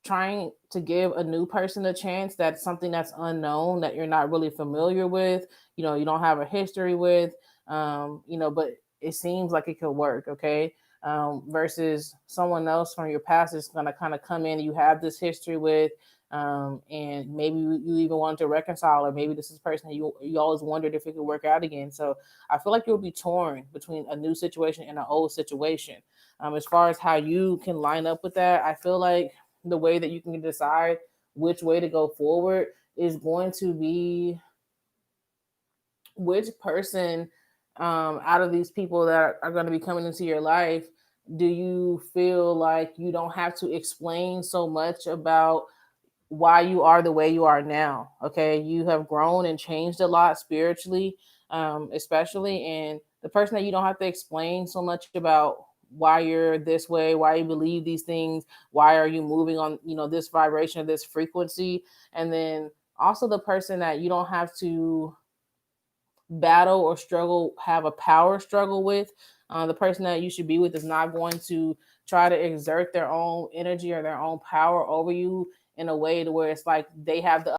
trying to give a new person a chance that's something that's unknown that you're not really familiar with, you don't have a history with, but it seems like it could work, okay, versus someone else from your past is going to kind of come in, you have this history with, and maybe you even want to reconcile, or maybe this is a person that you always wondered if it could work out again. So I feel like you'll be torn between a new situation and an old situation. As far as how you can line up with that, I feel like the way that you can decide which way to go forward is going to be which person out of these people that are going to be coming into your life do you feel like you don't have to explain so much about why you are the way you are now. Okay, you have grown and changed a lot spiritually, especially, and the person that you don't have to explain so much about why you're this way, why you believe these things, why are you moving on, this vibration, this frequency. And then also the person that you don't have to battle or struggle, have a power struggle with. The person that you should be with is not going to try to exert their own energy or their own power over you in a way to where it's like they have the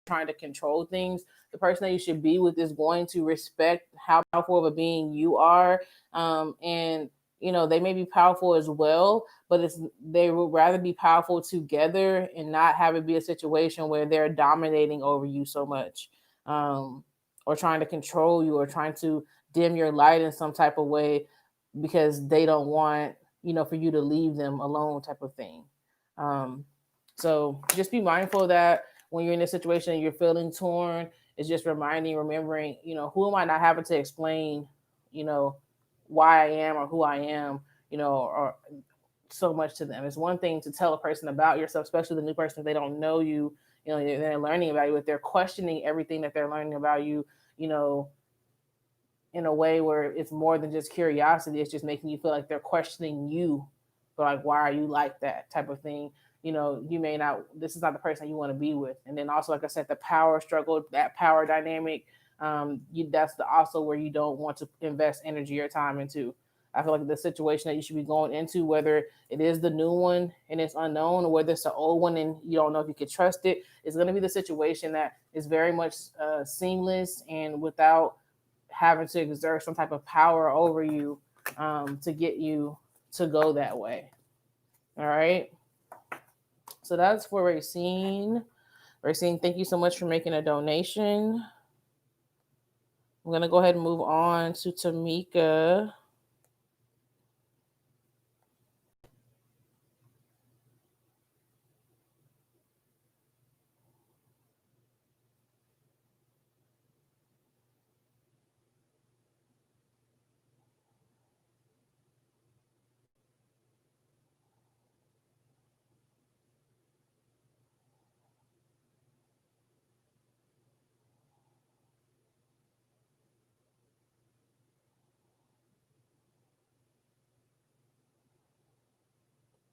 trying to control things. The person that you should be with is going to respect how powerful of a being you are. And they may be powerful as well, but they would rather be powerful together and not have it be a situation where they're dominating over you so much, or trying to control you or trying to dim your light in some type of way because they don't want for you to leave them alone, type of thing. So just be mindful of that when you're in a situation and you're feeling torn. It's just remembering, who am I not having to explain, why I am or who I am, or so much to them. It's one thing to tell a person about yourself, especially the new person, if they don't know you, they're learning about you, if they're questioning everything that they're learning about you, in a way where it's more than just curiosity. It's just making you feel like they're questioning you. But like, why are you like that, type of thing? You may not, this is not the person you want to be with. And then also, like I said, the power struggle, that power dynamic, that's also where you don't want to invest energy or time into. I feel like the situation that you should be going into, whether it is the new one and it's unknown, or whether it's the old one and you don't know if you could trust it, is going to be the situation that is very much seamless and without having to exert some type of power over you, to get you to go that way. All right. So that's for Racine. Racine, thank you so much for making a donation. I'm going to go ahead and move on to Tamika.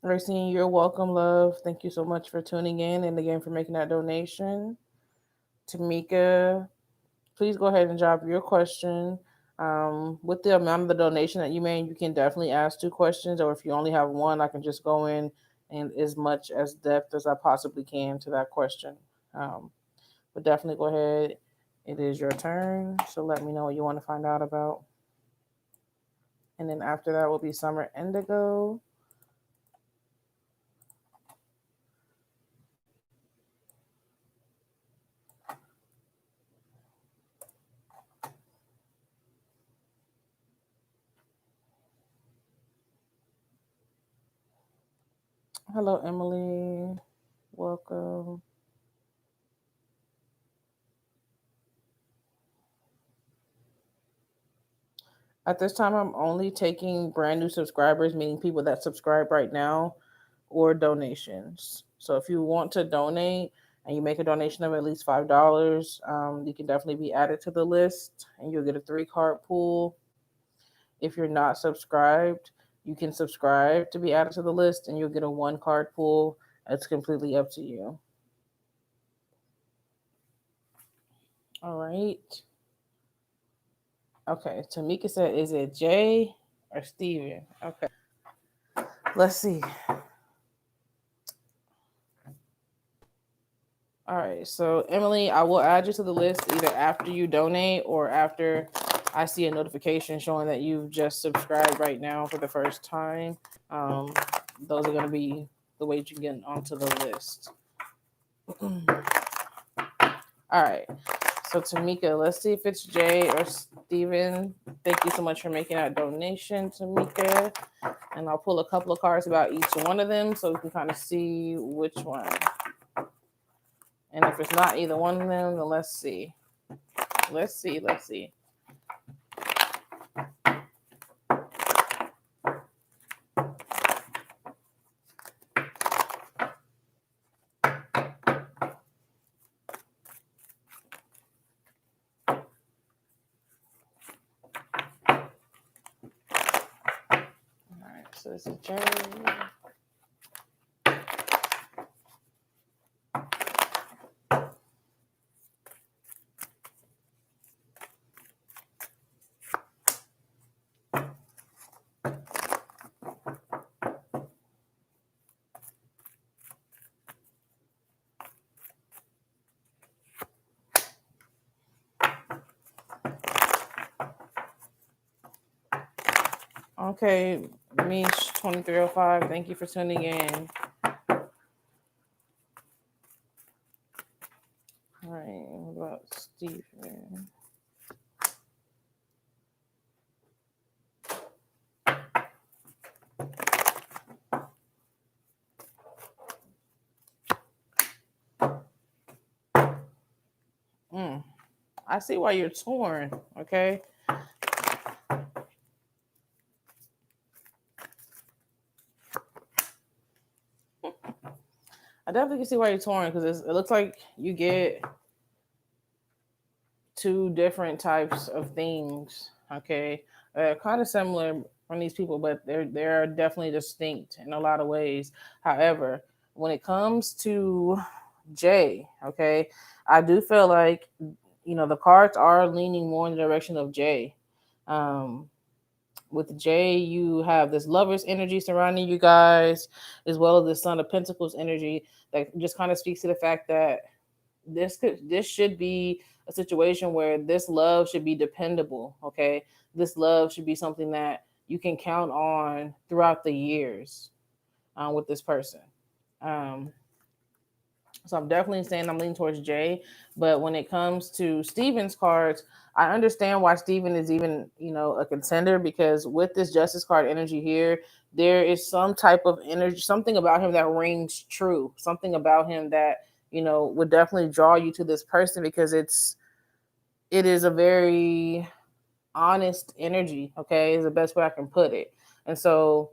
Racine, you're welcome, love. Thank you so much for tuning in and again for making that donation. Tamika, please go ahead and drop your question. With the amount of the donation that you made, you can definitely ask 2 questions, or if you only have one, I can just go in and as much as depth as I possibly can to that question. But definitely go ahead. It is your turn. So let me know what you want to find out about. And then after that will be Summer Indigo. Hello, Emily. Welcome. At this time, I'm only taking brand new subscribers, meaning people that subscribe right now, or donations. So if you want to donate and you make a donation of at least $5, you can definitely be added to the list and you'll get a 3-card pool. If you're not subscribed, you can subscribe to be added to the list and you'll get a 1-card pool. It's completely up to you. All right. Okay. Tamika said, is it Jay or Steven? Okay. Let's see. All right. So, Emily, I will add you to the list either after you donate or after I see a notification showing that you've just subscribed right now for the first time. Those are going to be the ways you can get onto the list. All right. So, Tamika, let's see if it's Jay or Steven. Thank you so much for making that donation, Tamika. And I'll pull a couple of cards about each one of them so we can kind of see which one. And if it's not either one of them, then let's see. Let's see. So this is J. Okay, Mish 2305, thank you for tuning in. All right, what about Stephen? I see why you're torn, okay? I definitely can see why you're torn because it looks like you get two different types of things, okay? Kind of similar from these people, but they're definitely distinct in a lot of ways. However, when it comes to Jay, okay, I do feel like the cards are leaning more in the direction of Jay. With Jay, you have this lover's energy surrounding you guys, as well as the Son of Pentacles energy that just kind of speaks to the fact that this should be a situation where this love should be dependable. Okay, this love should be something that you can count on throughout the years with this person. Um, so I'm definitely saying I'm leaning towards Jay. But when it comes to Steven's cards, I understand why Steven is even, a contender because with this Justice card energy here, there is some type of energy, something about him that rings true, something about him that, would definitely draw you to this person because it is a very honest energy, okay, is the best way I can put it. And so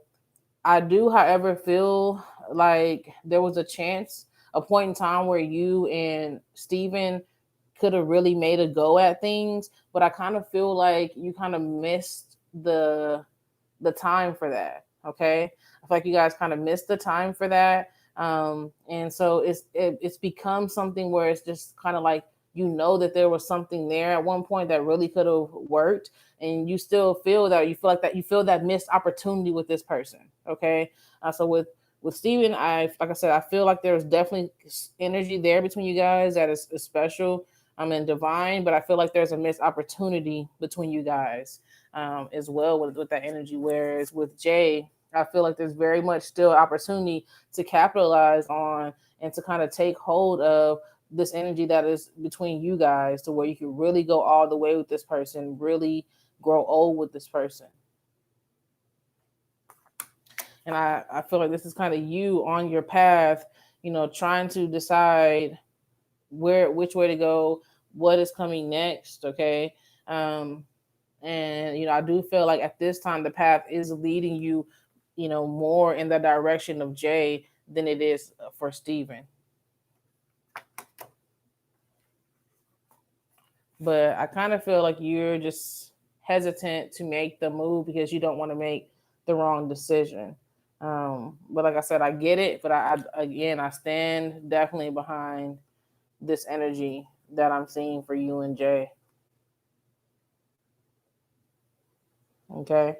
I do, however, feel like there was a point in time where you and Steven could have really made a go at things, but I kind of feel like you kind of missed the time for that. Okay, I feel like you guys kind of missed the time for that, and so it's become something where it's just kind of like that there was something there at one point that really could have worked, and you still feel that you feel that missed opportunity with this person. Okay, so with Steven, like I said, I feel like there's definitely energy there between you guys that is special. And divine, but I feel like there's a missed opportunity between you guys as well with that energy. Whereas with Jay, I feel like there's very much still opportunity to capitalize on and to kind of take hold of this energy that is between you guys to where you can really go all the way with this person, really grow old with this person. And I feel like this is kind of you on your path, trying to decide which way to go, what is coming next. Okay. And I do feel like at this time the path is leading you, more in the direction of Jay than it is for Steven. But I kind of feel like you're just hesitant to make the move because you don't want to make the wrong decision. But like I said, I get it. But I stand definitely behind this energy that I'm seeing for you and Jay. Okay.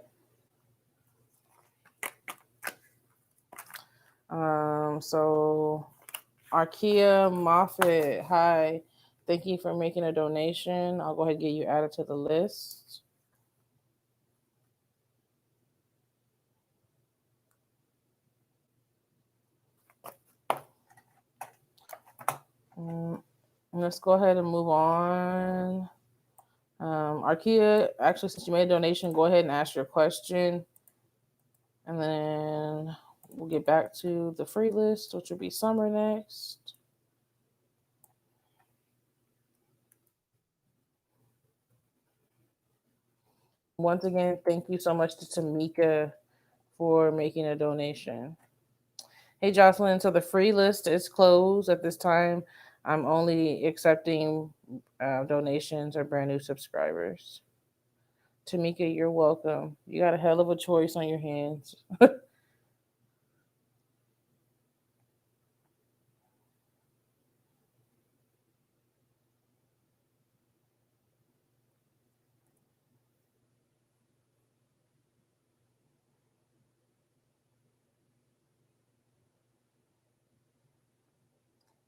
So Arkia Moffat, hi. Thank you for making a donation. I'll go ahead and get you added to the list. Let's go ahead and move on. Arkia, actually, since you made a donation, go ahead and ask your question. And then we'll get back to the free list, which will be Summer next. Once again, thank you so much to Tamika for making a donation. Hey, Jocelyn, so the free list is closed at this time. I'm only accepting donations or brand new subscribers. Tamika, you're welcome. You got a hell of a choice on your hands.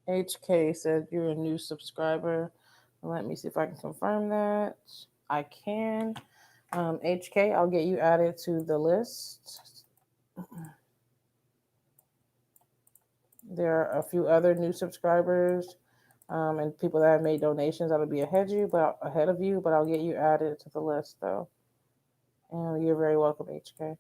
HK said you're a new subscriber. Let me see if I can confirm that. I can. HK, I'll get you added to the list. There are a few other new subscribers and people that have made donations that'll be ahead of you, but I'll get you added to the list though. And you're very welcome, HK.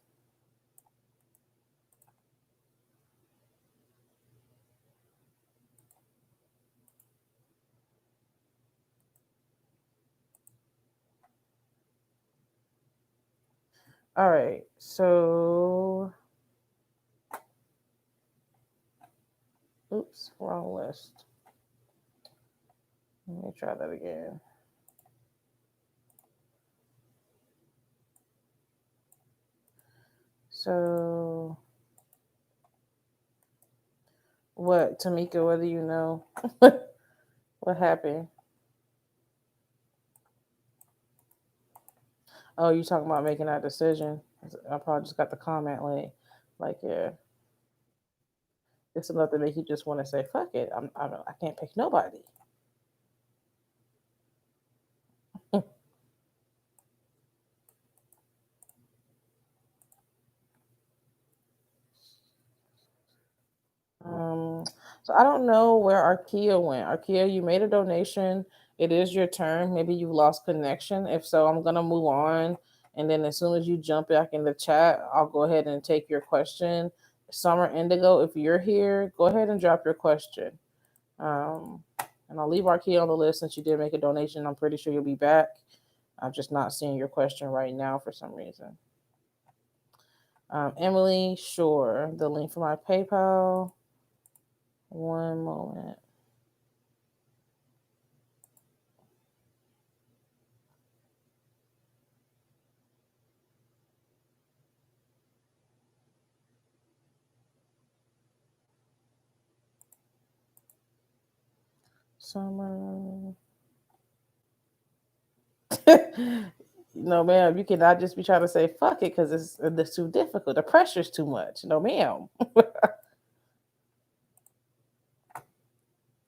All right, so oops, wrong list. Let me try that again. So, what, Tamika? What do you know? What happened? Oh, you talking about making that decision? I probably just got the comment late. Like, yeah, it's enough to make you just want to say, "Fuck it, I can't pick nobody." Um, so I don't know where Arkia went. Arkia, you made a donation. It is your turn. Maybe you lost connection. If so, I'm gonna move on. And then as soon as you jump back in the chat, I'll go ahead and take your question. Summer Indigo, if you're here, go ahead and drop your question. Um, and I'll leave Arkia on the list since you did make a donation. I'm pretty sure you'll be back. I'm just not seeing your question right now for some reason. Emily, sure. The link for my PayPal. One moment. Summer. No, ma'am. You cannot just be trying to say fuck it because it's too difficult. The pressure's too much. No, ma'am.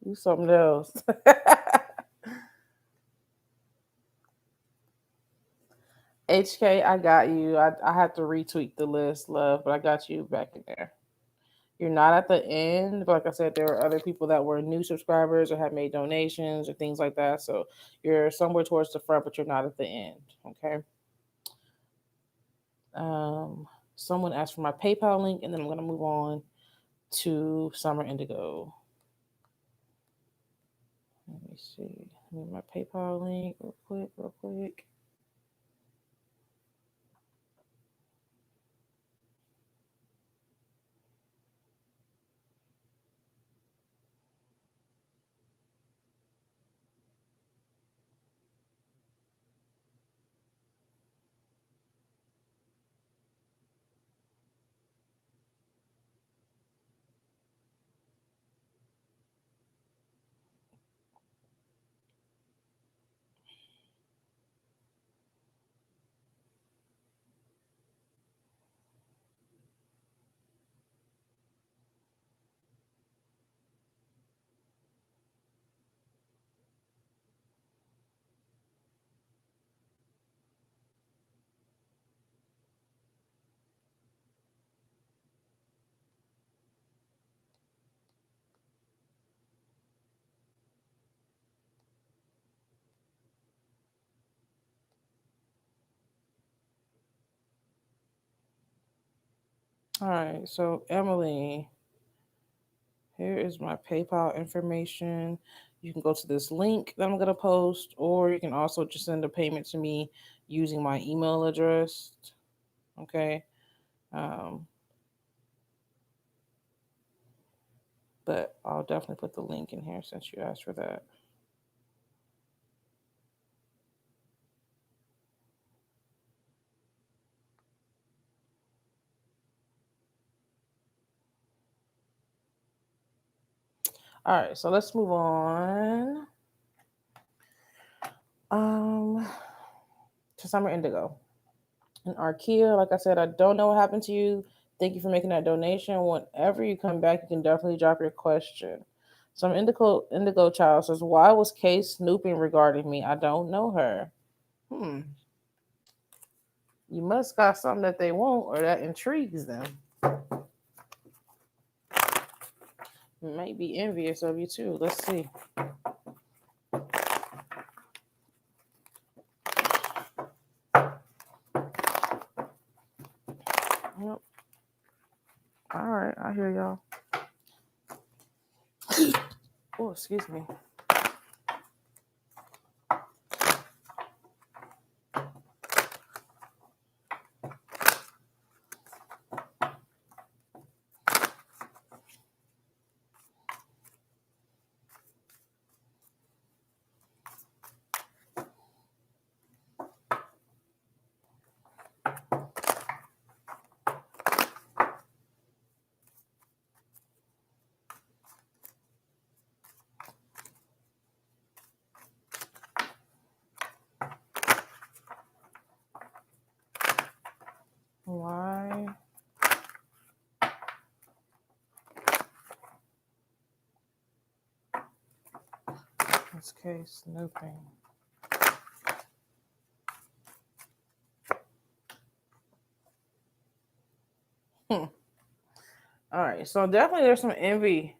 You something else. HK, I got you. I have to retweak the list, love, but I got you back in there. You're not at the end, but like I said, there are other people that were new subscribers or have made donations or things like that. So you're somewhere towards the front, but you're not at the end. Okay. Someone asked for my PayPal link, and then I'm gonna move on to Summer Indigo. Let me see. Let me my PayPal link real quick, real quick. All right, so Emily, here is my PayPal information. You can go to this link that I'm gonna post, or you can also just send a payment to me using my email address. Okay. Um, but I'll definitely put the link in here since you asked for that. All right, so let's move on. To Summer Indigo. And Arkia, like I said, I don't know what happened to you. Thank you for making that donation. Whenever you come back, you can definitely drop your question. Some Indigo Child says, why was Kay snooping regarding me? I don't know her. You must got something that they want or that intrigues them. Might be envious of you too. Let's see. Yep. All right, I hear y'all. Oh, excuse me. Why? This case snooping. All right, so definitely there's some envy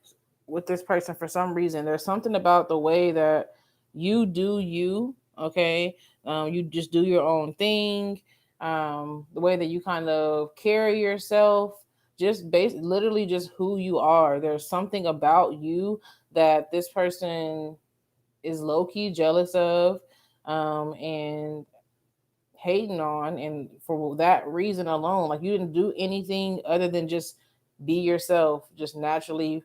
with this person for some reason. There's something about the way that you do you, okay? You just do your own thing. The way that you kind of carry yourself, just literally just who you are. There's something about you that this person is low key jealous of, and hating on, and for that reason alone, like you didn't do anything other than just be yourself, just naturally,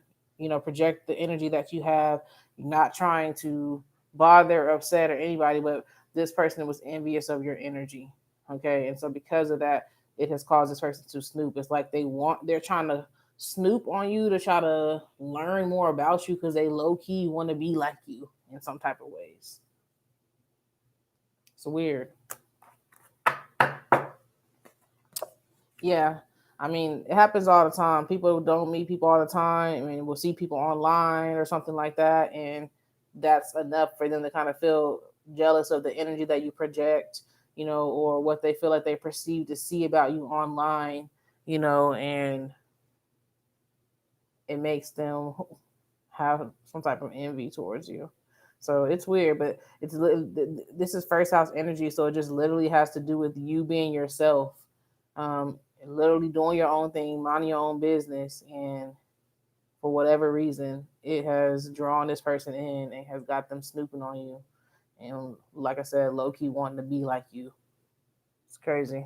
project the energy that you have. You're not trying to bother, upset, or anybody, but this person was envious of your energy. Okay, and so because of that, it has caused this person to snoop. It's like they're trying to snoop on you to try to learn more about you because they low key want to be like you in some type of ways. It's weird. Yeah. I mean, it happens all the time. People don't meet people all the time. I mean, we'll see people online or something like that. And that's enough for them to kind of feel jealous of the energy that you project, or what they feel like they perceive to see about you online, and it makes them have some type of envy towards you. So it's weird, but this is first house energy, so it just literally has to do with you being yourself, and literally doing your own thing, minding your own business, and for whatever reason, it has drawn this person in and has got them snooping on you, and like I said, low key wanting to be like you. It's crazy.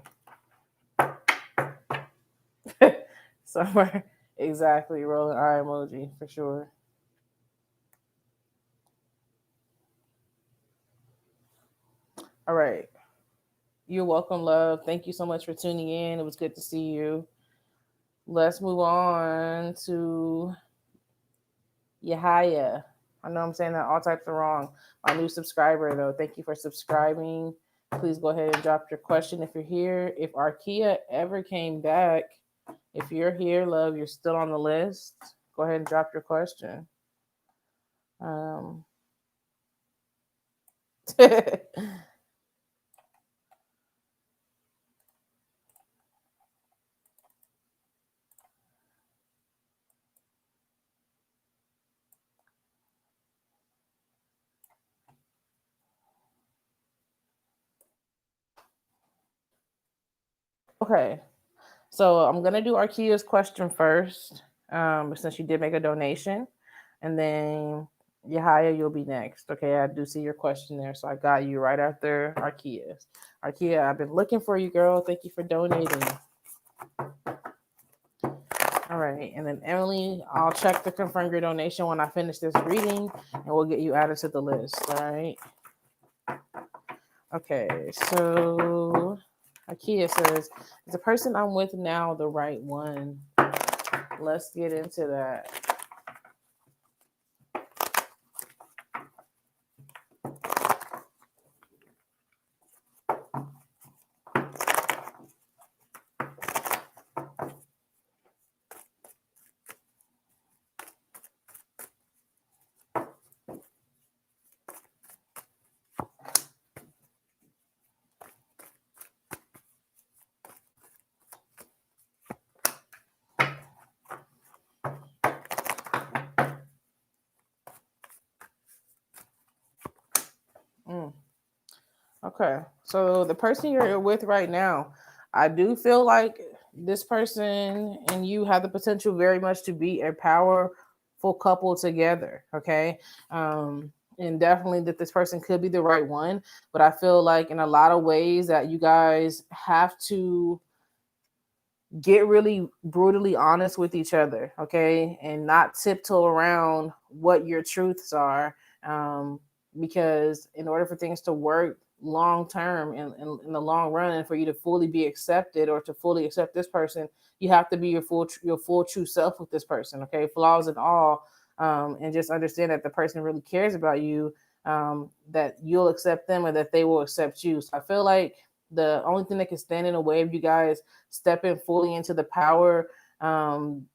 Somewhere exactly, rolling eye emoji for sure. All right. You're welcome, love. Thank you so much for tuning in. It was good to see you. Let's move on to Yahaya. I know I'm saying that all types are wrong. My new subscriber, though. Thank you for subscribing. Please go ahead and drop your question if you're here. If Arkia ever came back, if you're here, love, you're still on the list. Go ahead and drop your question. Um, okay. So I'm gonna do Arkia's question first, since you did make a donation, and then Yahaya, you'll be next. Okay, I do see your question there, so I got you right after Arkia's. Arkia, I've been looking for you, girl. Thank you for donating. All right, and then Emily, I'll check to confirm your donation when I finish this reading, and we'll get you added to the list. All right. Okay, so Arkia says, "Is the person I'm with now the right one?" Let's get into that. Okay. So the person you're with right now, I do feel like this person and you have the potential very much to be a powerful couple together. Okay. And definitely that this person could be the right one. But I feel like in a lot of ways that you guys have to get really brutally honest with each other, okay, and not tiptoe around what your truths are, um, because in order for things to work long term and in the long run, and for you to fully be accepted or to fully accept this person, you have to be your full true self with this person, okay, flaws and all, and just understand that the person really cares about you, that you'll accept them and that they will accept you. So I feel like the only thing that can stand in the way of you guys stepping fully into the um,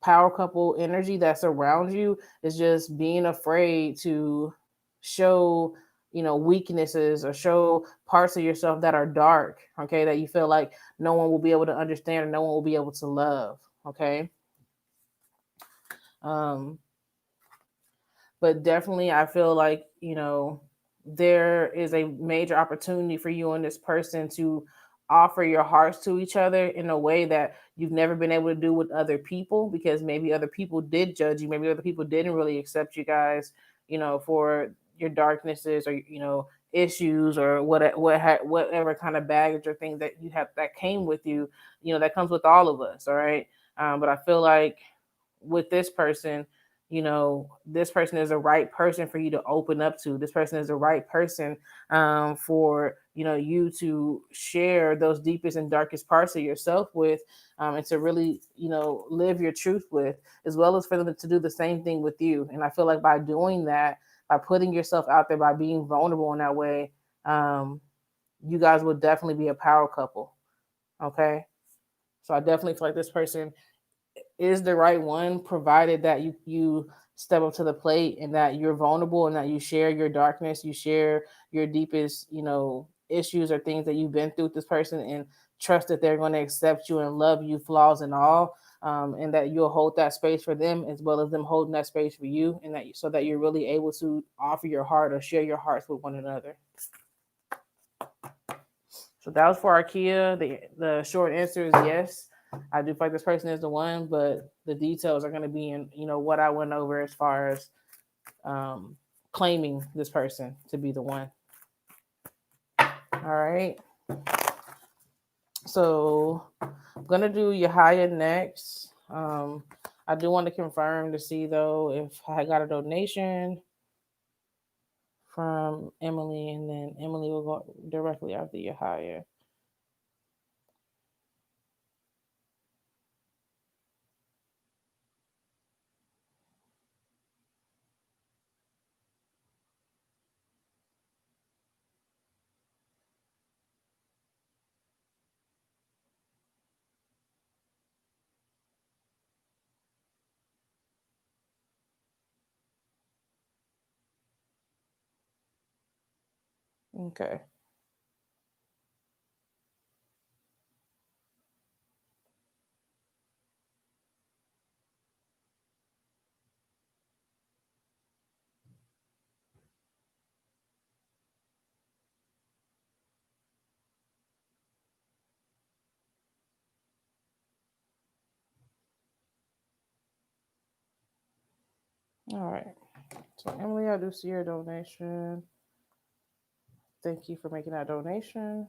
power couple energy that's around you is just being afraid to show, weaknesses or show parts of yourself that are dark, okay, that you feel like no one will be able to understand or no one will be able to love, okay. um but definitely I feel like, there is a major opportunity for you and this person to offer your hearts to each other in a way that you've never been able to do with other people, because maybe other people did judge you, maybe other people didn't really accept you guys, for your darknesses or, issues or whatever kind of baggage or thing that you have that came with you, that comes with all of us, all right. But I feel like with this person, this person is the right person for you to open up to. This person is the right person, for you to share those deepest and darkest parts of yourself with, and to really live your truth with, as well as for them to do the same thing with you. And I feel like by doing that, by putting yourself out there, by being vulnerable in that way, you guys will definitely be a power couple. Okay, so I definitely feel like this person is the right one, provided that you step up to the plate and that you're vulnerable and that you share your darkness, you share your deepest, issues or things that you've been through with this person, and trust that they're going to accept you and love you, flaws and all, and that you'll hold that space for them as well as them holding that space for you, and that so that you're really able to offer your heart or share your hearts with one another. So that was for Arkia. The short answer is yes. I do feel like this person is the one, but the details are going to be in, what I went over as far as claiming this person to be the one. All right. So I'm going to do Yahaya next. I do want to confirm to see, though, if I got a donation from Emily, and then Emily will go directly after Yahaya. Okay. All right. So Emily, I do see your donation. Thank you for making that donation.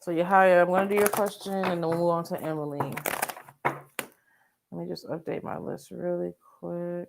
So Yahaya, I'm going to do your question and then we'll move on to Emily. Let me just update my list really quick.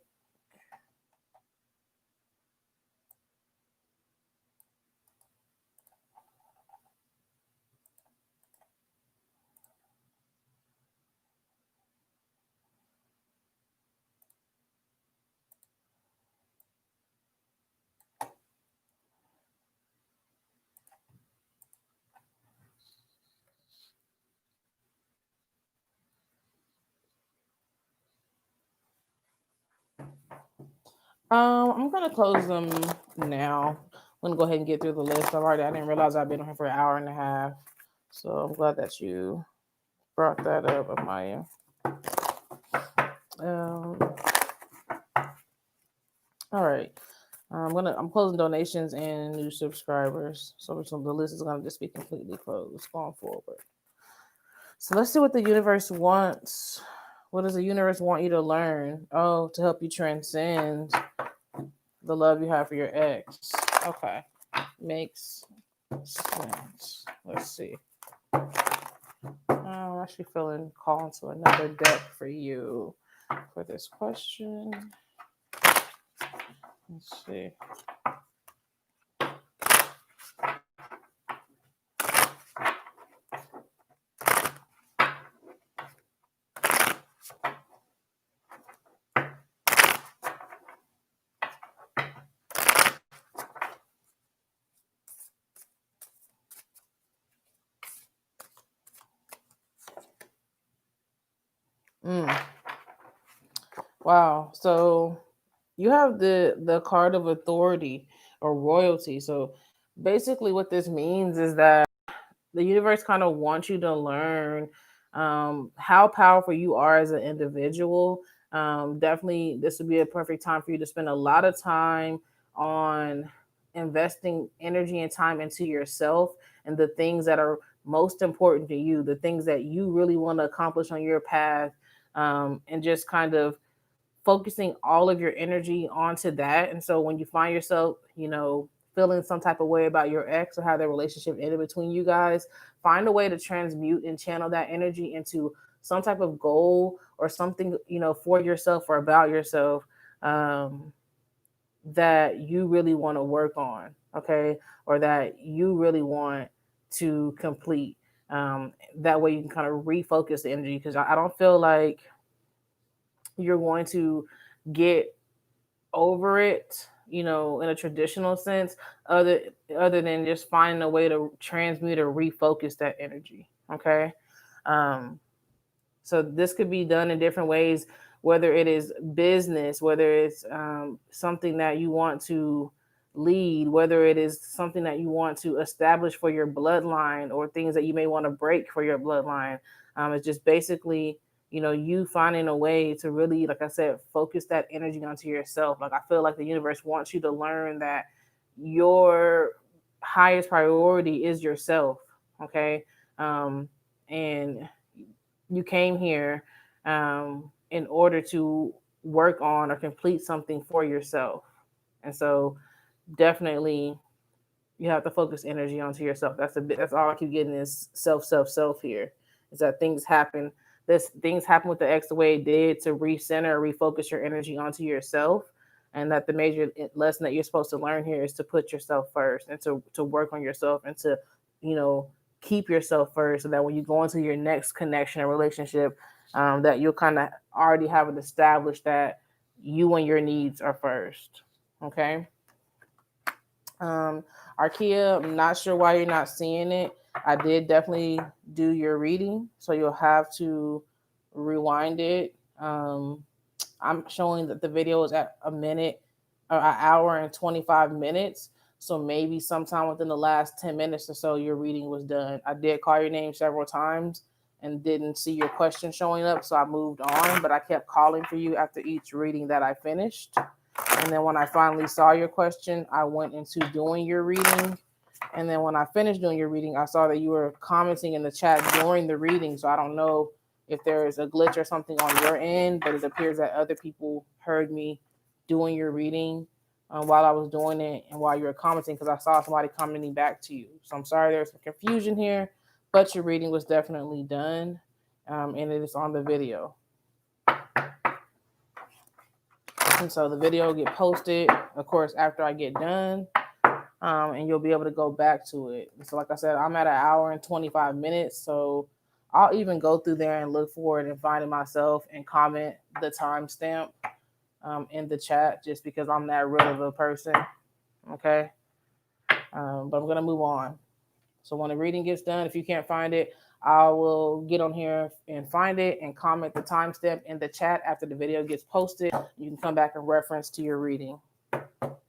I'm gonna close them now. I'm gonna go ahead and get through the list. I didn't realize I've been on here for an hour and a half. So I'm glad that you brought that up, Amaya. All right. I'm closing donations and new subscribers. So the list is gonna just be completely closed going forward. So let's see what the universe wants. What does the universe want you to learn? Oh, to help you transcend the love you have for your ex. Okay. Makes sense. Let's see. I'm actually feeling called to another deck for you for this question. Let's see. Wow. So you have the card of authority or royalty. So basically what this means is that the universe kind of wants you to learn how powerful you are as an individual. Definitely, this would be a perfect time for you to spend a lot of time on investing energy and time into yourself and the things that are most important to you, the things that you really want to accomplish on your path, and just kind of focusing all of your energy onto that. And so when you find yourself, feeling some type of way about your ex or how the relationship ended between you guys, find a way to transmute and channel that energy into some type of goal or something, for yourself or about yourself, that you really want to work on, okay, or that you really want to complete. That way you can kind of refocus the energy, because I don't feel like you're going to get over it, in a traditional sense, other other than just finding a way to transmute or refocus that energy. Okay. Um, so this could be done in different ways, whether it is business, whether it's something that you want to lead, whether it is something that you want to establish for your bloodline, or things that you may want to break for your bloodline. It's just basically, you finding a way to really, like I said, focus that energy onto yourself. Like, I feel like the universe wants you to learn that your highest priority is yourself. Okay. And you came here in order to work on or complete something for yourself. And so definitely you have to focus energy onto yourself. That's all I keep getting is self here. Is that things happen with the X the way it did to recenter, refocus your energy onto yourself. And that the major lesson that you're supposed to learn here is to put yourself first, and to work on yourself, and to, you know, keep yourself first, so that when you go into your next connection or relationship, that you'll kind of already have it established that you and your needs are first. Okay. Arkia, I'm not sure why you're not seeing it. I did definitely do your reading, so you'll have to rewind it. I'm showing that the video is at an hour and 25 minutes. So maybe sometime within the last 10 minutes or so, your reading was done. I did call your name several times and didn't see your question showing up, so I moved on, but I kept calling for you after each reading that I finished. And then when I finally saw your question, I went into doing your reading. And then when I finished doing your reading, I saw that you were commenting in the chat during the reading. So I don't know if there is a glitch or something on your end, but it appears that other people heard me doing your reading while I was doing it and while you were commenting, because I saw somebody commenting back to you. So I'm sorry there's some confusion here, but your reading was definitely done, and it is on the video. And so the video will get posted, of course, after I get done, and you'll be able to go back to it. So like I said, I'm at an hour and 25 minutes, so I'll even go through there and look for it and find it myself and comment the timestamp in the chat, just because I'm that real of a person. Okay. But I'm going to move on. So when the reading gets done, if you can't find it, I will get on here and find it and comment the timestamp in the chat after the video gets posted. You can come back and reference to your reading. All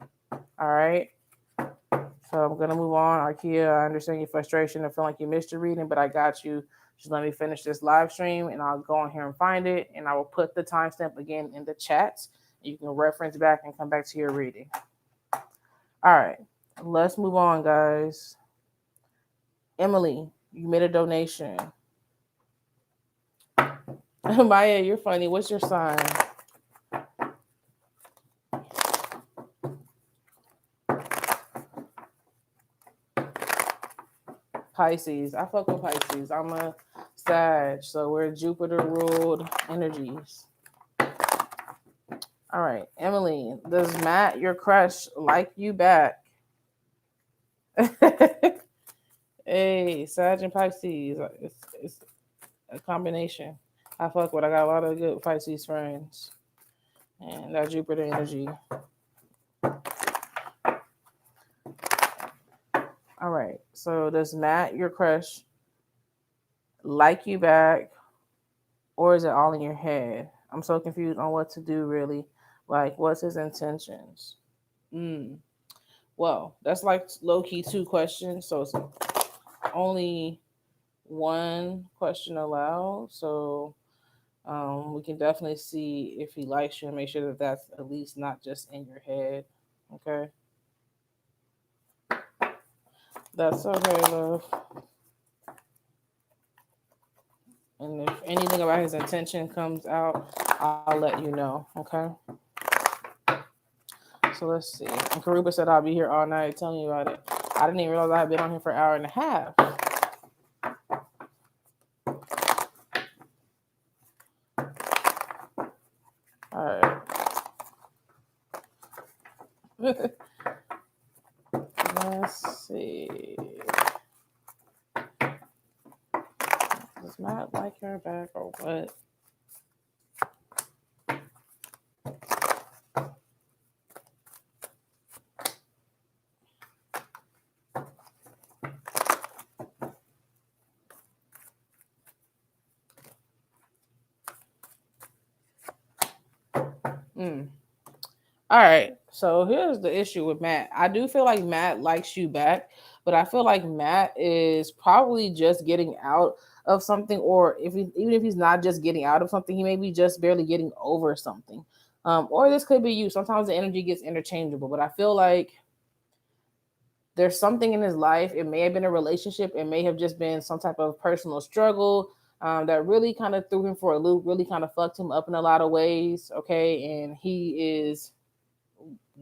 right. So I'm going to move on. Arkia, I understand your frustration and feel like you missed your reading, but I got you. Just let me finish this live stream and I'll go on here and find it. And I will put the timestamp again in the chat. You can reference back and come back to your reading. All right, let's move on, guys. Emily, you made a donation. Maya, you're funny. What's your sign? Pisces. I fuck with Pisces. I'm a Sag, so we're Jupiter ruled energies. All right, Emily, does Matt, your crush, like you back? Hey, Sag and Pisces. It's a combination. I fuck with. I got a lot of good Pisces friends, and that Jupiter energy. All right. So does Matt, your crush, like you back, or is it all in your head? I'm so confused on what to do. Really, like, what's his intentions? Mm. Well, that's like low key two questions, so it's only one question allowed. So we can definitely see if he likes you and make sure that that's at least not just in your head. Okay, that's okay, love. And if anything about his intention comes out, I'll let you know. Okay. So let's see. And Karuba said I'll be here all night. Tell me about it. I didn't even realize I had been on here for an hour and a half. All right. Let's see. Does Matt like her back or what? Mm. All right. So here's the issue with Matt. I do feel like Matt likes you back, but I feel like Matt is probably just getting out of something, or even if he's not just getting out of something, he may be just barely getting over something. Or this could be you. Sometimes the energy gets interchangeable, but I feel like there's something in his life. It may have been a relationship. It may have just been some type of personal struggle that really kind of threw him for a loop, really kind of fucked him up in a lot of ways. Okay. And he is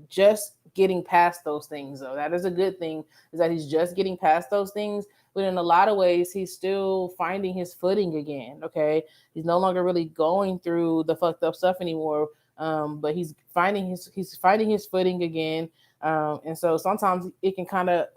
just getting past those things, though. That is a good thing, is that he's just getting past those things. But in a lot of ways, he's still finding his footing again. Okay. He's no longer really going through the fucked up stuff anymore. But he's finding his footing again. And so sometimes it can kind of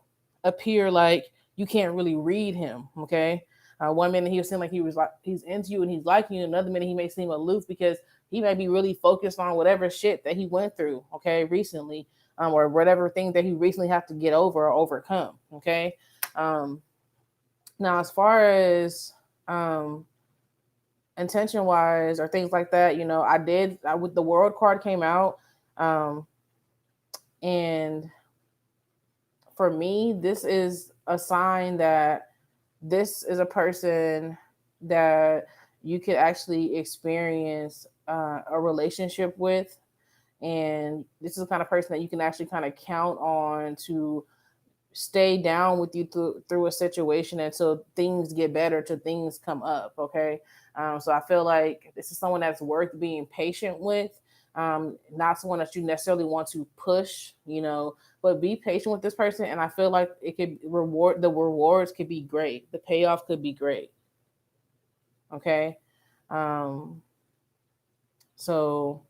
appear like you can't really read him. Okay. One minute he'll seem like he's into you and he's liking you. Another minute he may seem aloof because he may be really focused on whatever shit that he went through, okay, recently, or whatever thing that he recently have to get over or overcome. Okay. Um, Now, as far as um, intention wise or things like that, with the world card came out, um, and for me, this is a sign that this is a person that you could actually experience a relationship with. And this is the kind of person that you can actually kind of count on to stay down with you through a situation until things get better, till things come up. Okay. So I feel like this is someone that's worth being patient with. Not someone that you necessarily want to push, but be patient with this person. And I feel like the rewards could be great. The payoff could be great. Okay. So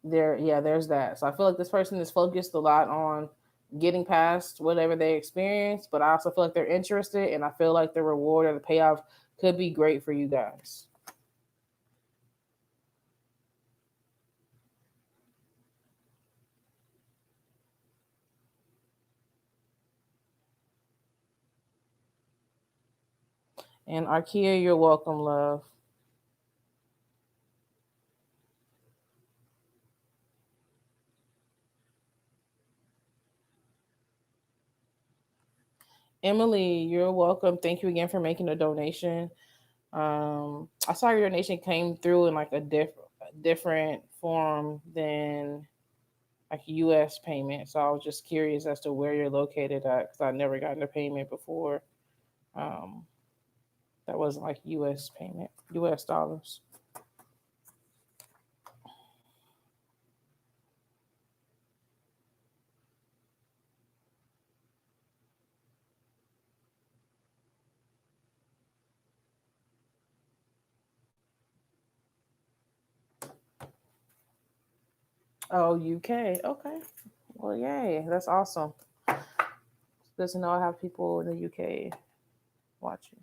there's that. So I feel like this person is focused a lot on getting past whatever they experience, but I also feel like they're interested, and I feel like the reward or the payoff could be great for you guys. And Arkia, you're welcome, love. Emily, you're welcome. Thank you again for making a donation. I saw your donation came through in like a different form than like U.S. payment. So I was just curious as to where you're located at because I've never gotten a payment before. Um, that wasn't like U.S. payment, U.S. dollars. Oh, UK. Okay. Well, yay. That's awesome. Good to know I have people in the UK watching.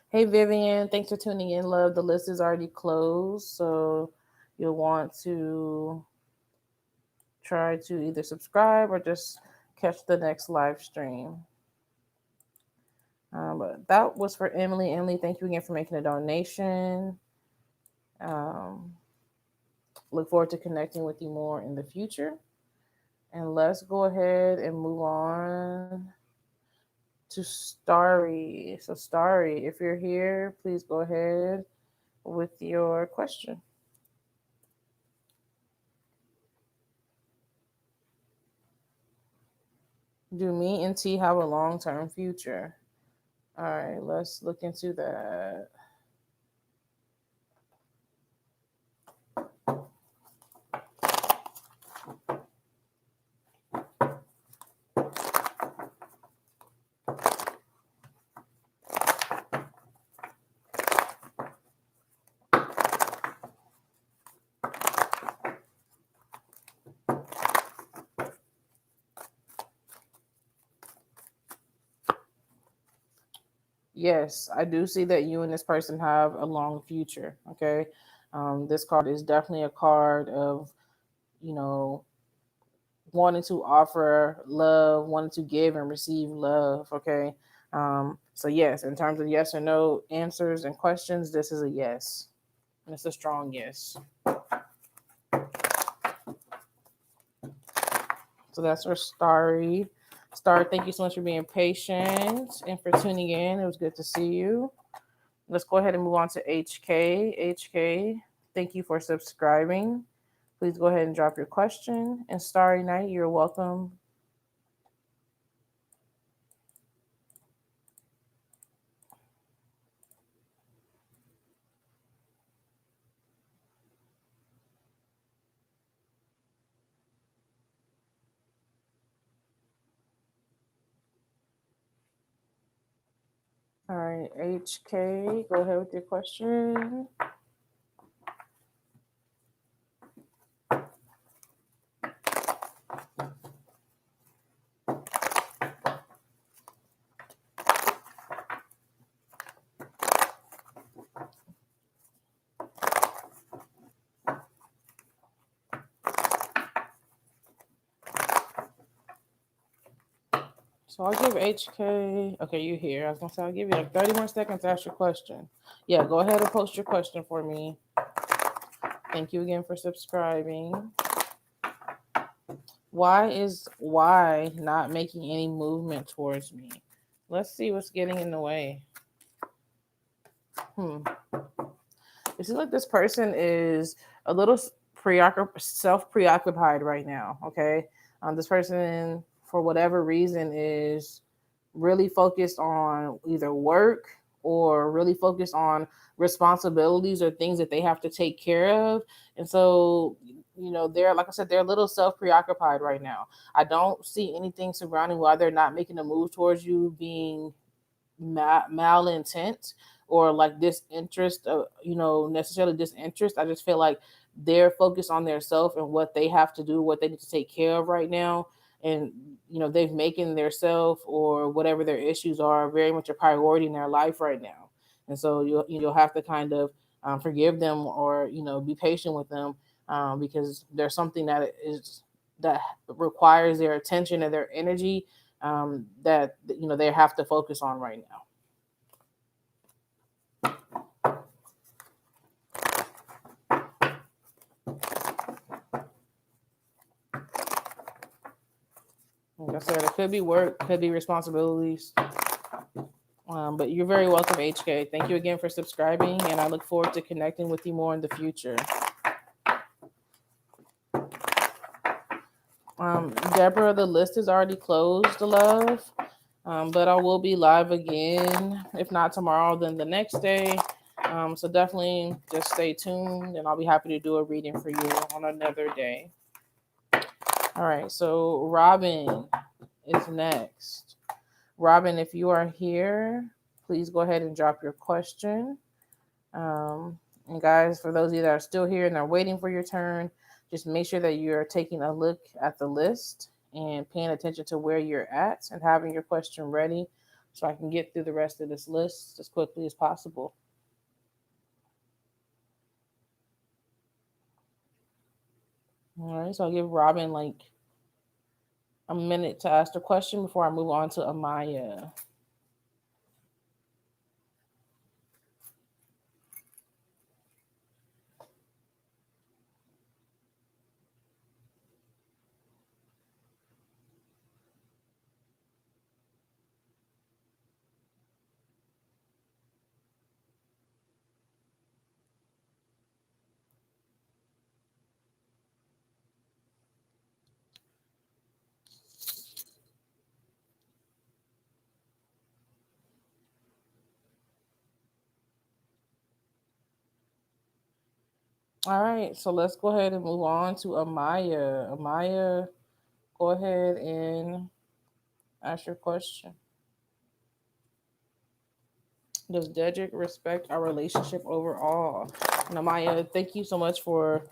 Hey, Vivian. Thanks for tuning in, love. The list is already closed. So you'll want to try to either subscribe or just catch the next live stream. But that was for Emily. Emily, thank you again for making a donation. Um, look forward to connecting with you more in the future. And let's go ahead and move on to Starry. So, Starry, if you're here, please go ahead with your question. Do me and T have a long term future? All right, let's look into that. Yes, I do see that you and this person have a long future. Okay. This card is definitely a card of, you know, wanting to offer love, wanting to give and receive love. Okay. So, yes, in terms of yes or no answers and questions, this is a yes. And it's a strong yes. So, that's our Starry. Star, thank you so much for being patient and for tuning in. It was good to see you. Let's go ahead and move on to HK. HK, thank you for subscribing. Please go ahead and drop your question. And Starry Night, you're welcome. All right, HK, go ahead with your question. So I'll give HK. Okay, you here. I was gonna say I'll give you like 30 more seconds to ask your question. Yeah, go ahead and post your question for me. Thank you again for subscribing. Why is Y not making any movement towards me? Let's see what's getting in the way. It seems like this person is a little self-preoccupied right now. Okay, this person, for whatever reason, is really focused on either work or really focused on responsibilities or things that they have to take care of. And so, they're, like I said, they're a little self-preoccupied right now. I don't see anything surrounding why they're not making a move towards you being malintent or like disinterest, necessarily disinterest. I just feel like they're focused on their self and what they have to do, what they need to take care of right now. And, they've making their self or whatever their issues are very much a priority in their life right now. And so you'll have to kind of forgive them or, be patient with them because there's something that requires their attention and their energy that they have to focus on right now. Like I said, it could be work, could be responsibilities. But you're very welcome, HK. Thank you again for subscribing, and I look forward to connecting with you more in the future. Deborah, the list is already closed, love. But I will be live again. If not tomorrow, then the next day. So definitely just stay tuned, and I'll be happy to do a reading for you on another day. All right, so Robin is next. Robin, if you are here, please go ahead and drop your question. And guys, for those of you that are still here and are waiting for your turn, just make sure that you're taking a look at the list and paying attention to where you're at and having your question ready so I can get through the rest of this list as quickly as possible. All right, so I'll give Robin like a minute to ask the question before I move on to Amaya. All right, so let's go ahead and move on to Amaya. Amaya, go ahead and ask your question. Does Dedrick respect our relationship overall? And Amaya, thank you so much for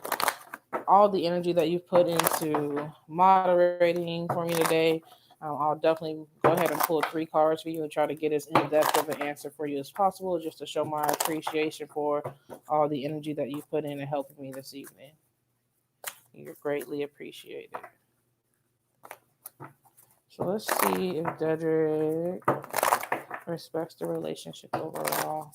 all the energy that you've put into moderating for me today. I'll definitely go ahead and pull 3 cards for you and try to get as in depth of an answer for you as possible, just to show my appreciation for all the energy that you've put in and helping me this evening. You're greatly appreciated. So let's see if Dedrick respects the relationship overall.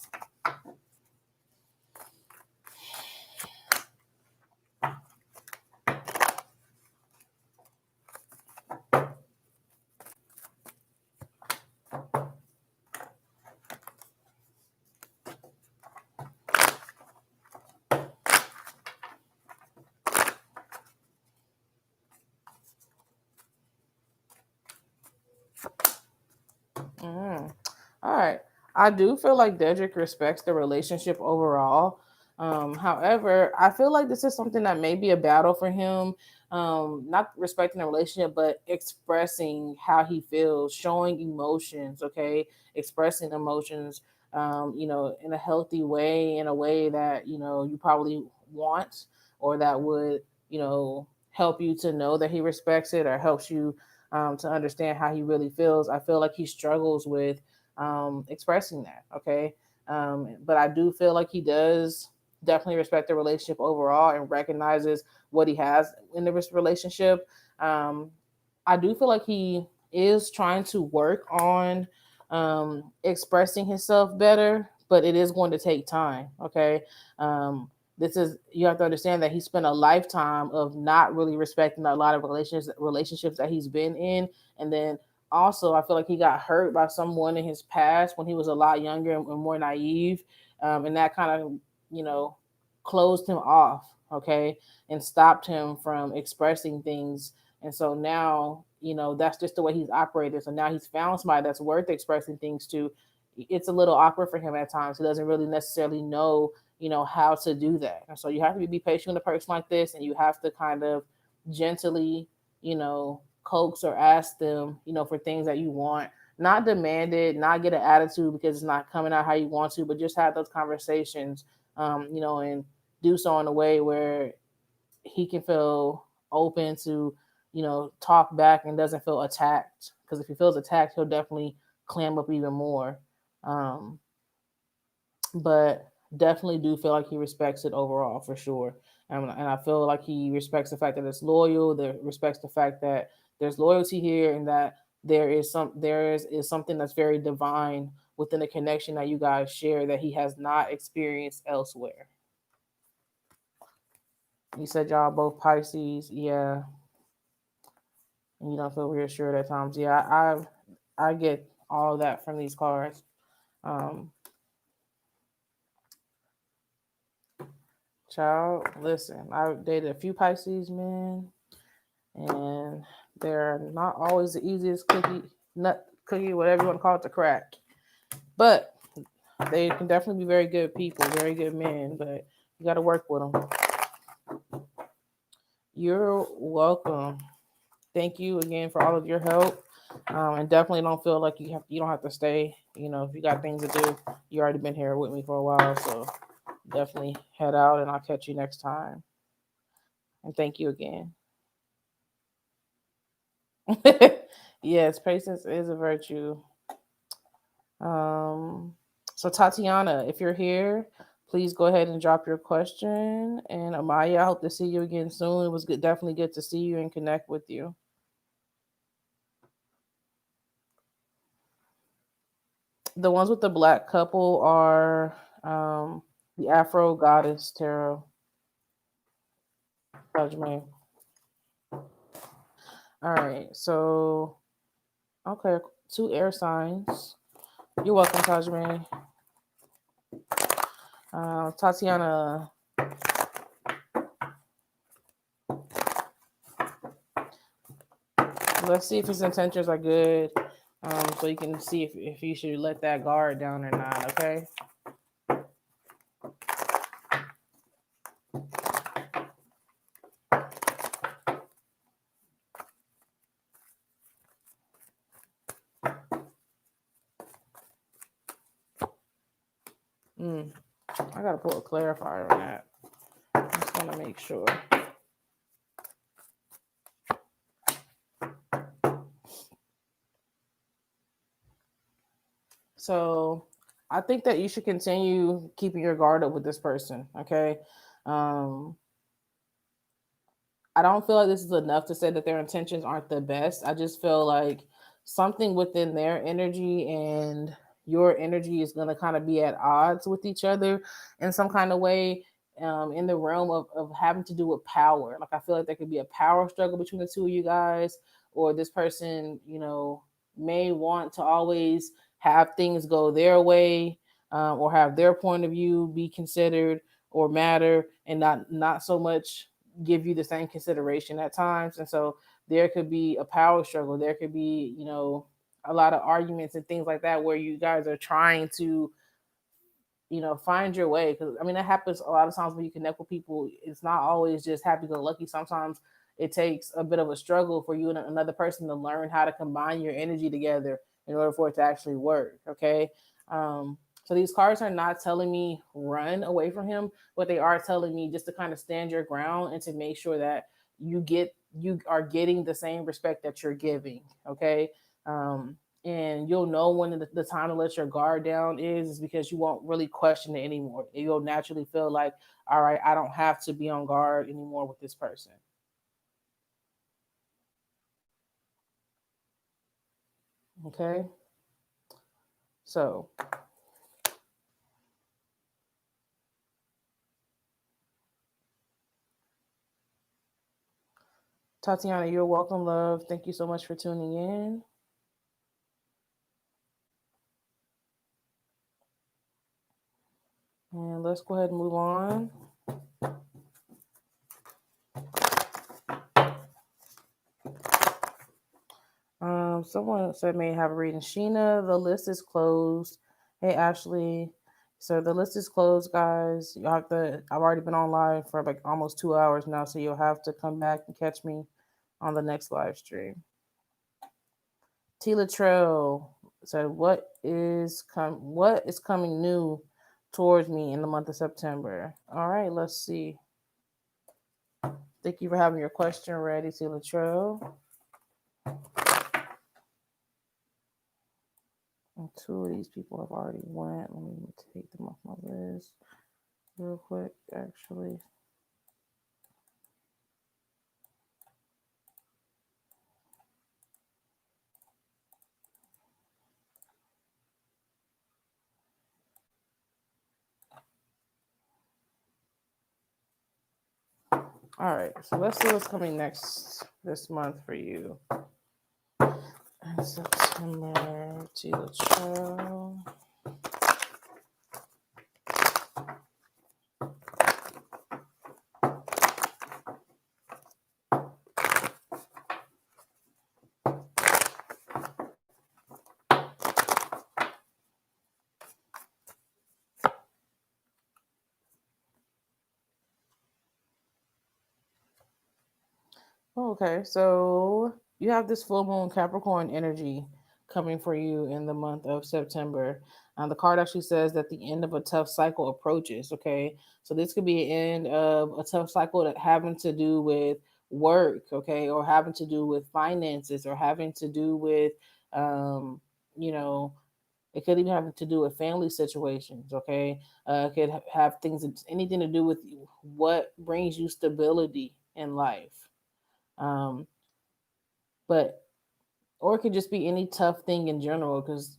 Mm. All right. I do feel like Dedrick respects the relationship overall. However, I feel like this is something that may be a battle for him. Not respecting the relationship, but expressing how he feels, showing emotions, okay? Expressing emotions, in a healthy way, in a way that, you probably want, or that would, help you to know that he respects it, or helps you to understand how he really feels. I feel like he struggles with expressing that. Okay. But I do feel like he does definitely respect the relationship overall and recognizes what he has in the relationship. Um, I do feel like he is trying to work on expressing himself better, but it is going to take time. Okay. This is, you have to understand that he spent a lifetime of not really respecting a lot of relationships that he's been in. And then also, I feel like he got hurt by someone in his past when he was a lot younger and more naive. And that kind of, you know, closed him off. Okay. And stopped him from expressing things. And so now, that's just the way he's operated. So now he's found somebody that's worth expressing things to. It's a little awkward for him at times. He doesn't really necessarily know, how to do that. And so you have to be patient with a person like this, and you have to kind of gently, coax or ask them, for things that you want. Not demand it, not get an attitude because it's not coming out how you want to, but just have those conversations, and do so in a way where he can feel open to, talk back and doesn't feel attacked. Because if he feels attacked, he'll definitely clam up even more. Um, but definitely do feel like he respects it overall for sure. And I feel like he respects the fact that it's loyal. That respects the fact that there's loyalty here, and that there is something that's very divine within the connection that you guys share that he has not experienced elsewhere. You said y'all both Pisces, yeah, and you don't feel reassured at times. Yeah, I get all of that from these cards. Um, Child, listen, I dated a few Pisces men. And they're not always the easiest nut cookie, whatever you want to call it, to crack. But they can definitely be very good people, very good men, but you got to work with them. You're welcome. Thank you again for all of your help. And definitely don't feel like you don't have to stay. You know, if you got things to do, you already been here with me for a while, so definitely head out, and I'll catch you next time. And thank you again. Yes, patience is a virtue. So Tatiana, if you're here, please go ahead and drop your question. And Amaya, I hope to see you again soon. It was good, definitely good to see you and connect with you. The ones with the black couple are the Afro Goddess Tarot. Tajme. All right, so okay, 2 air signs. You're welcome, Tajme. Tatiana, let's see if his intentions are good, so you can see if you should let that guard down or not. Okay. I gotta put a clarifier on that. I just want to make sure. So I think that you should continue keeping your guard up with this person. Okay. Um, I don't feel like this is enough to say that their intentions aren't the best. I just feel like something within their energy and your energy is going to kind of be at odds with each other in some kind of way, in the realm of having to do with power. Like, I feel like there could be a power struggle between the two of you guys, or this person, may want to always have things go their way, or have their point of view be considered or matter, and not so much give you the same consideration at times. And so there could be a power struggle. There could be, a lot of arguments and things like that, where you guys are trying to, find your way. Because I mean, that happens a lot of times when you connect with people. It's not always just happy go lucky. Sometimes it takes a bit of a struggle for you and another person to learn how to combine your energy together in order for it to actually work. Okay. So these cards are not telling me run away from him, but they are telling me just to kind of stand your ground and to make sure that you are getting the same respect that you're giving. Okay. And you'll know when the time to let your guard down is because you won't really question it anymore. You'll naturally feel like, all right, I don't have to be on guard anymore with this person. Okay. So Tatiana, you're welcome, love. Thank you so much for tuning in. And let's go ahead and move on. Someone said may have a reading. Sheena, the list is closed. Hey, Ashley. So the list is closed, guys. You have to. I've already been on live for like almost 2 hours now, so you'll have to come back and catch me on the next live stream. Tila Trail said, What is coming new towards me in the month of September?" All right, let's see. Thank you for having your question ready, Tila Trail. And 2 of these people have already went. Let me take them off my list real quick, actually. All right, so let's see what's coming next this month for you. In September, Tila Trail. Okay, so you have this full moon Capricorn energy coming for you in the month of September. The card actually says that the end of a tough cycle approaches. Okay, so this could be an end of a tough cycle that having to do with work, okay, or having to do with finances, or having to do with, um, you know, it could even have to do with family situations. Okay, it could have things, anything to do with what brings you stability in life. Um, but or it could just be any tough thing in general, because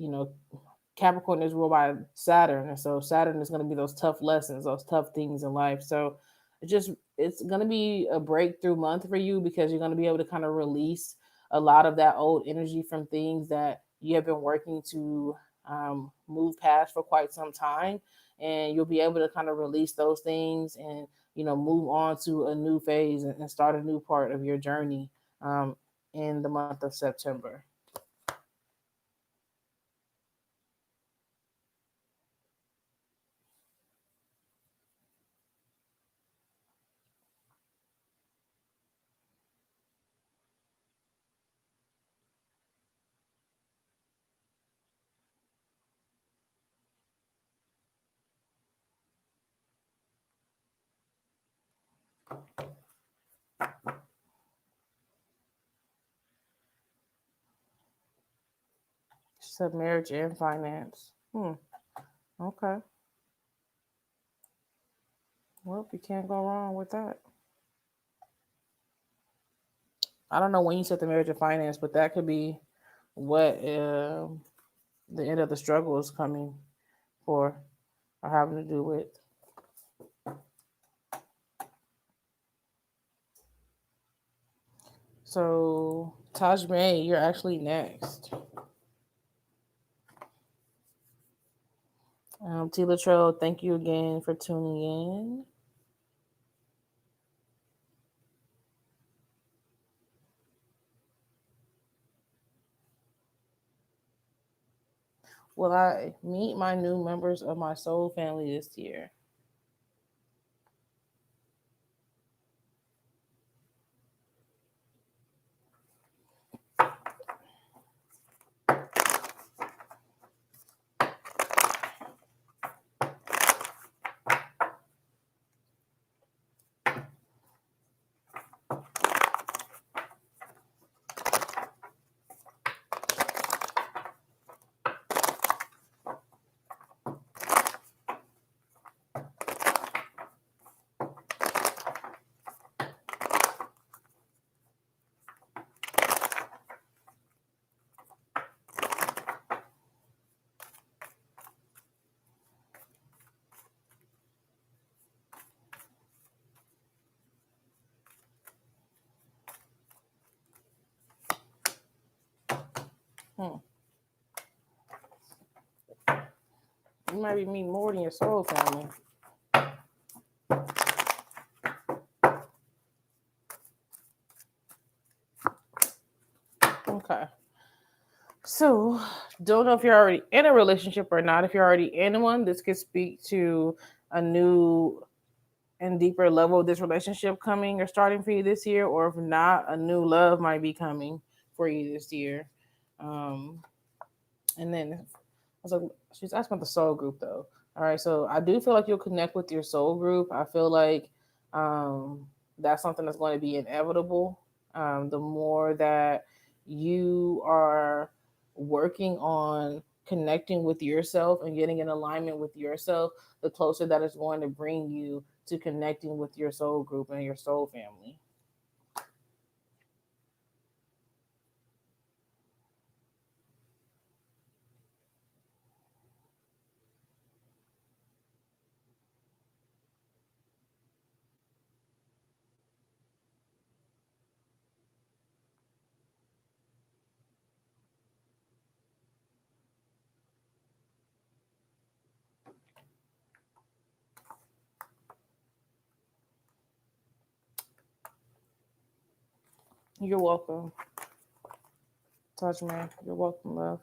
Capricorn is ruled by Saturn, and so Saturn is going to be those tough lessons, those tough things in life. So it's going to be a breakthrough month for you, because you're going to be able to kind of release a lot of that old energy from things that you have been working to move past for quite some time, and you'll be able to kind of release those things and move on to a new phase and start a new part of your journey um, in the month of September. She said marriage and finance. Okay. Well, you can't go wrong with that. I don't know when you said the marriage and finance, but that could be what the end of the struggle is coming for, or having to do with. So, Taj May, you're actually next. T. Latrell, thank you again for tuning in. Will I meet my new members of my soul family this year? Hmm. You might be meeting more than your soul family. Okay. So, don't know if you're already in a relationship or not. If you're already in one, this could speak to a new and deeper level of this relationship coming or starting for you this year. Or if not, a new love might be coming for you this year. Um, and then I was like, she's asking about the soul group though. All right, so I do feel like you'll connect with your soul group. I feel like that's something that's going to be inevitable. The more that you are working on connecting with yourself and getting in alignment with yourself, the closer that is going to bring you to connecting with your soul group and your soul family. You're welcome. Touch man. You're welcome, love.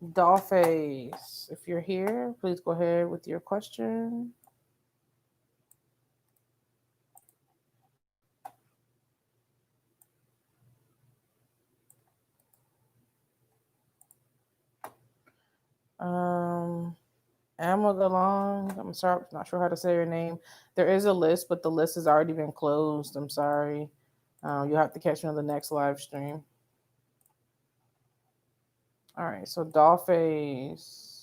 Dollface, if you're here, please go ahead with your question. Amagalong. I'm sorry, not sure how to say your name. There is a list, but the list has already been closed. I'm sorry. You'll have to catch me on the next live stream. All right, so Dollface.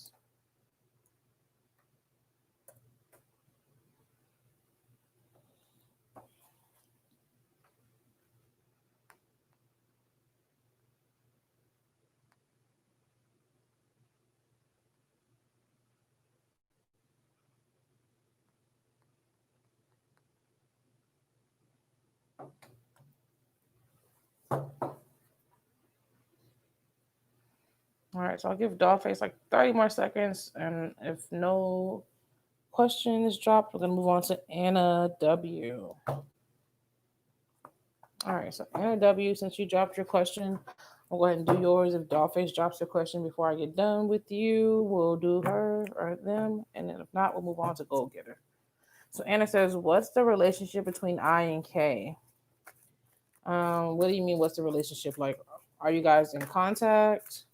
All right, so I'll give Dollface like 30 more seconds, and if no question is dropped, we're gonna move on to Anna W. All right, so Anna W, since you dropped your question, we'll go ahead and do yours. If Dollface drops your question before I get done with you, we'll do her or them, and then if not, we'll move on to Goal Getter. So Anna says, "What's the relationship between I and K?" What do you mean? What's the relationship like? Are you guys in contact?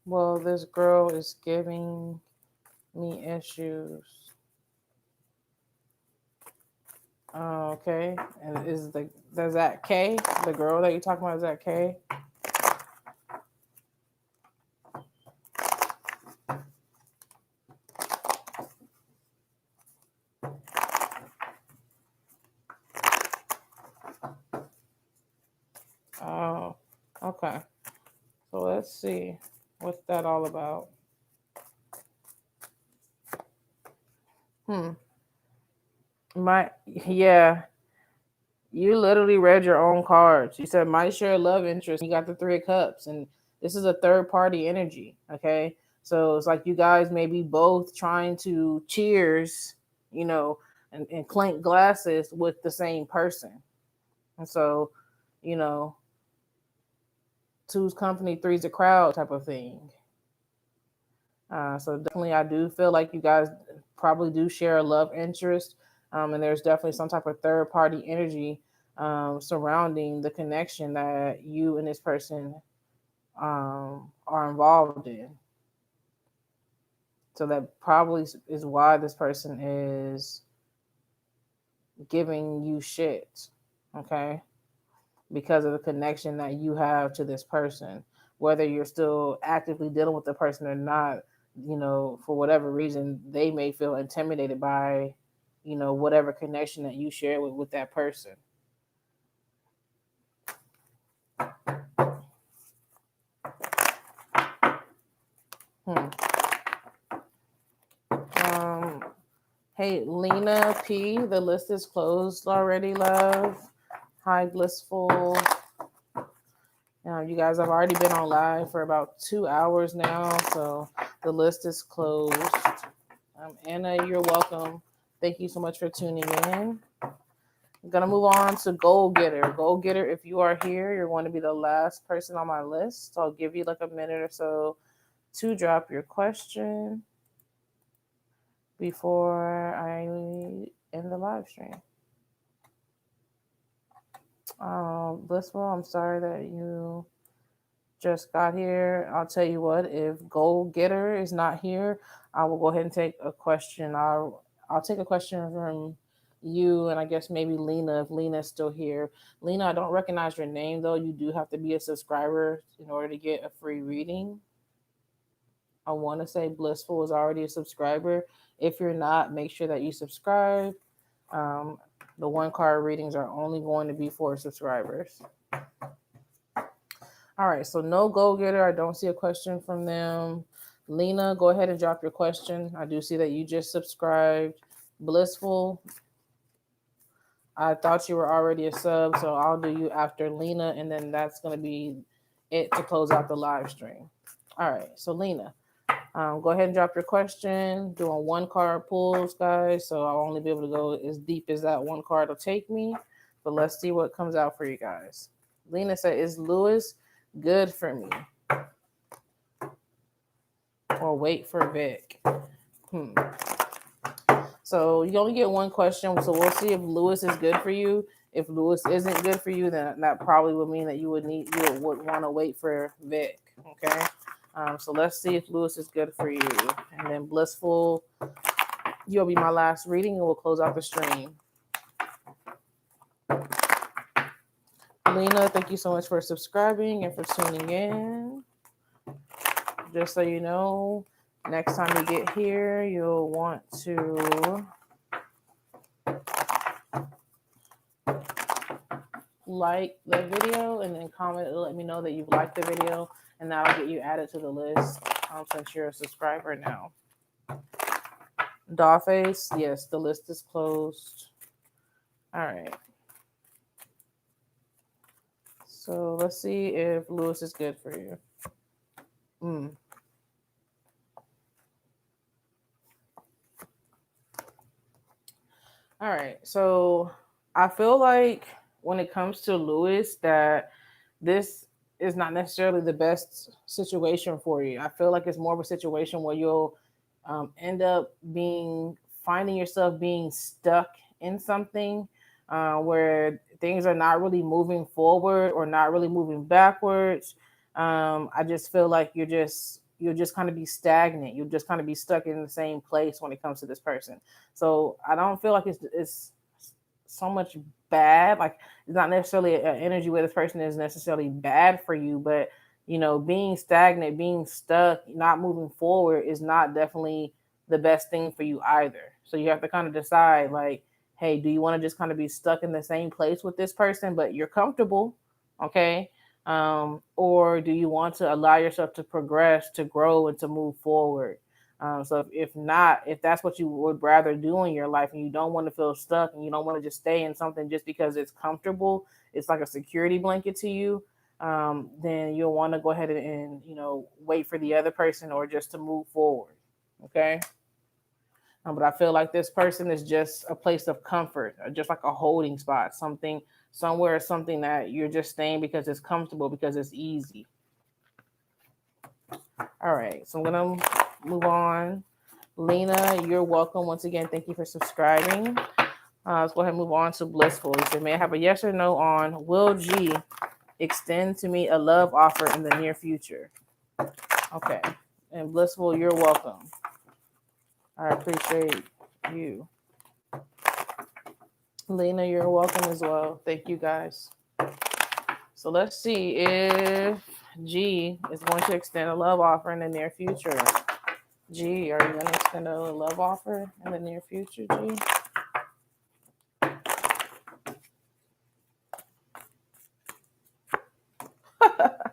Well, this girl is giving me issues. Okay. And is that K? The girl that you're talking about, is that K? Oh, okay. So let's see what's that all about. Yeah. You literally read your own cards. You said my share love interest. You got the 3 of Cups, and this is a third party energy. Okay, so it's like you guys may be both trying to cheers, you know, and clink glasses with the same person, and so, you know, two's company, three's a crowd type of thing. So definitely, I do feel like you guys probably do share a love interest, and there's definitely some type of third party energy surrounding the connection that you and this person are involved in. So that probably is why this person is giving you shit, okay? Because of the connection that you have to this person. Whether you're still actively dealing with the person or not, for whatever reason, they may feel intimidated by, whatever connection that you share with that person. Hey, Lena P, the list is closed already, love. Hi, Blissful. You guys have already been on live for about 2 hours now, so the list is closed. Anna, you're welcome. Thank you so much for tuning in. I'm going to move on to Goal Getter. Goal Getter, if you are here, you're going to be the last person on my list. So I'll give you like a minute or so to drop your question before I end the live stream. Blissful, I'm sorry that you just got here. I'll tell you what, if Goal Getter is not here, I will go ahead and take a question. I'll take a question from you, and I guess maybe Lena, if Lena's still here. Lena, I don't recognize your name though. You do have to be a subscriber in order to get a free reading. I want to say Blissful is already a subscriber. If you're not, make sure that you subscribe. The 1 card readings are only going to be for subscribers. All right, so no Goal Getter. I don't see a question from them. Lena, go ahead and drop your question. I do see that you just subscribed. Blissful, I thought you were already a sub, so I'll do you after Lena, and then that's going to be it to close out the live stream. All right, so Lena, go ahead and drop your question. Doing 1 card pulls, guys, so I'll only be able to go as deep as that 1 card will take me. but let's see what comes out for you guys. Lena said, is Lewis good for me? Or wait for Vic? So you only get one question. So we'll see if Lewis is good for you. If Lewis isn't good for you, then that probably would mean that you would want to wait for Vic. Okay. So let's see if Lewis is good for you. And then Blissful, you'll be my last reading and we'll close out the stream. Lena, thank you so much for subscribing and for tuning in. Just so you know, next time you get here, you'll want to like the video and then comment and let me know that you've liked the video, and that'll get you added to the list since you're a subscriber now. Dollface, yes, the list is closed. All right. So let's see if Lewis is good for you. All right. So I feel like when it comes to Lewis, that this is not necessarily the best situation for you. I feel like it's more of a situation where you'll end up finding yourself being stuck in something where things are not really moving forward or not really moving backwards. I just feel like you'll just kind of be stagnant. You'll just kind of be stuck in the same place when it comes to this person. So I don't feel like it's so much bad. Like, it's not necessarily an energy where this person is necessarily bad for you, but being stagnant, being stuck, not moving forward is not definitely the best thing for you either. So you have to kind of decide, like, hey, do you want to just kind of be stuck in the same place with this person, but you're comfortable, okay? Or do you want to allow yourself to progress, to grow, and to move forward? So if that's what you would rather do in your life, and you don't want to feel stuck, and you don't want to just stay in something just because it's comfortable, it's like a security blanket to you, then you'll want to go ahead and wait for the other person or just to move forward. Okay. But I feel like this person is just a place of comfort, just like a holding spot, something that you're just staying because it's comfortable, because it's easy. All right, so I'm gonna move on. Lena, you're welcome once again. Thank you for subscribing. Let's go ahead and move on to Blissful. He said, may I have a yes or no on, will G extend to me a love offer in the near future? Okay. And Blissful, you're welcome. I appreciate you. Lena, you're welcome as well. Thank you, guys. So let's see if G is going to extend a love offer in the near future. G, are you going to extend a love offer in the near future, G?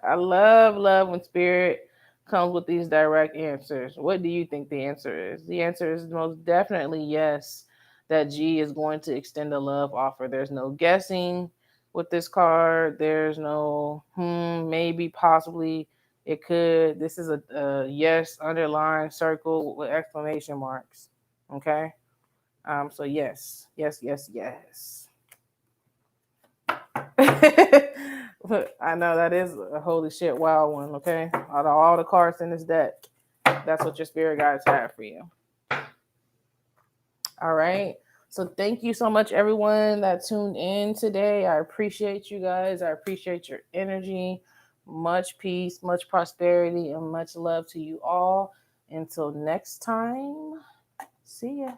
I love when Spirit comes with these direct answers. What do you think the answer is? The answer is most definitely yes, that G is going to extend a love offer. There's no guessing with this card. There's no maybe, possibly, it could. This is a yes, underlined circle with exclamation marks. Okay. So yes. I know that is a holy shit wild one, okay? Out of all the cards in this deck, that's what your spirit guides have for you. All right. So thank you so much, everyone that tuned in today. I appreciate you guys. I appreciate your energy. Much peace, much prosperity, and much love to you all. Until next time, see ya.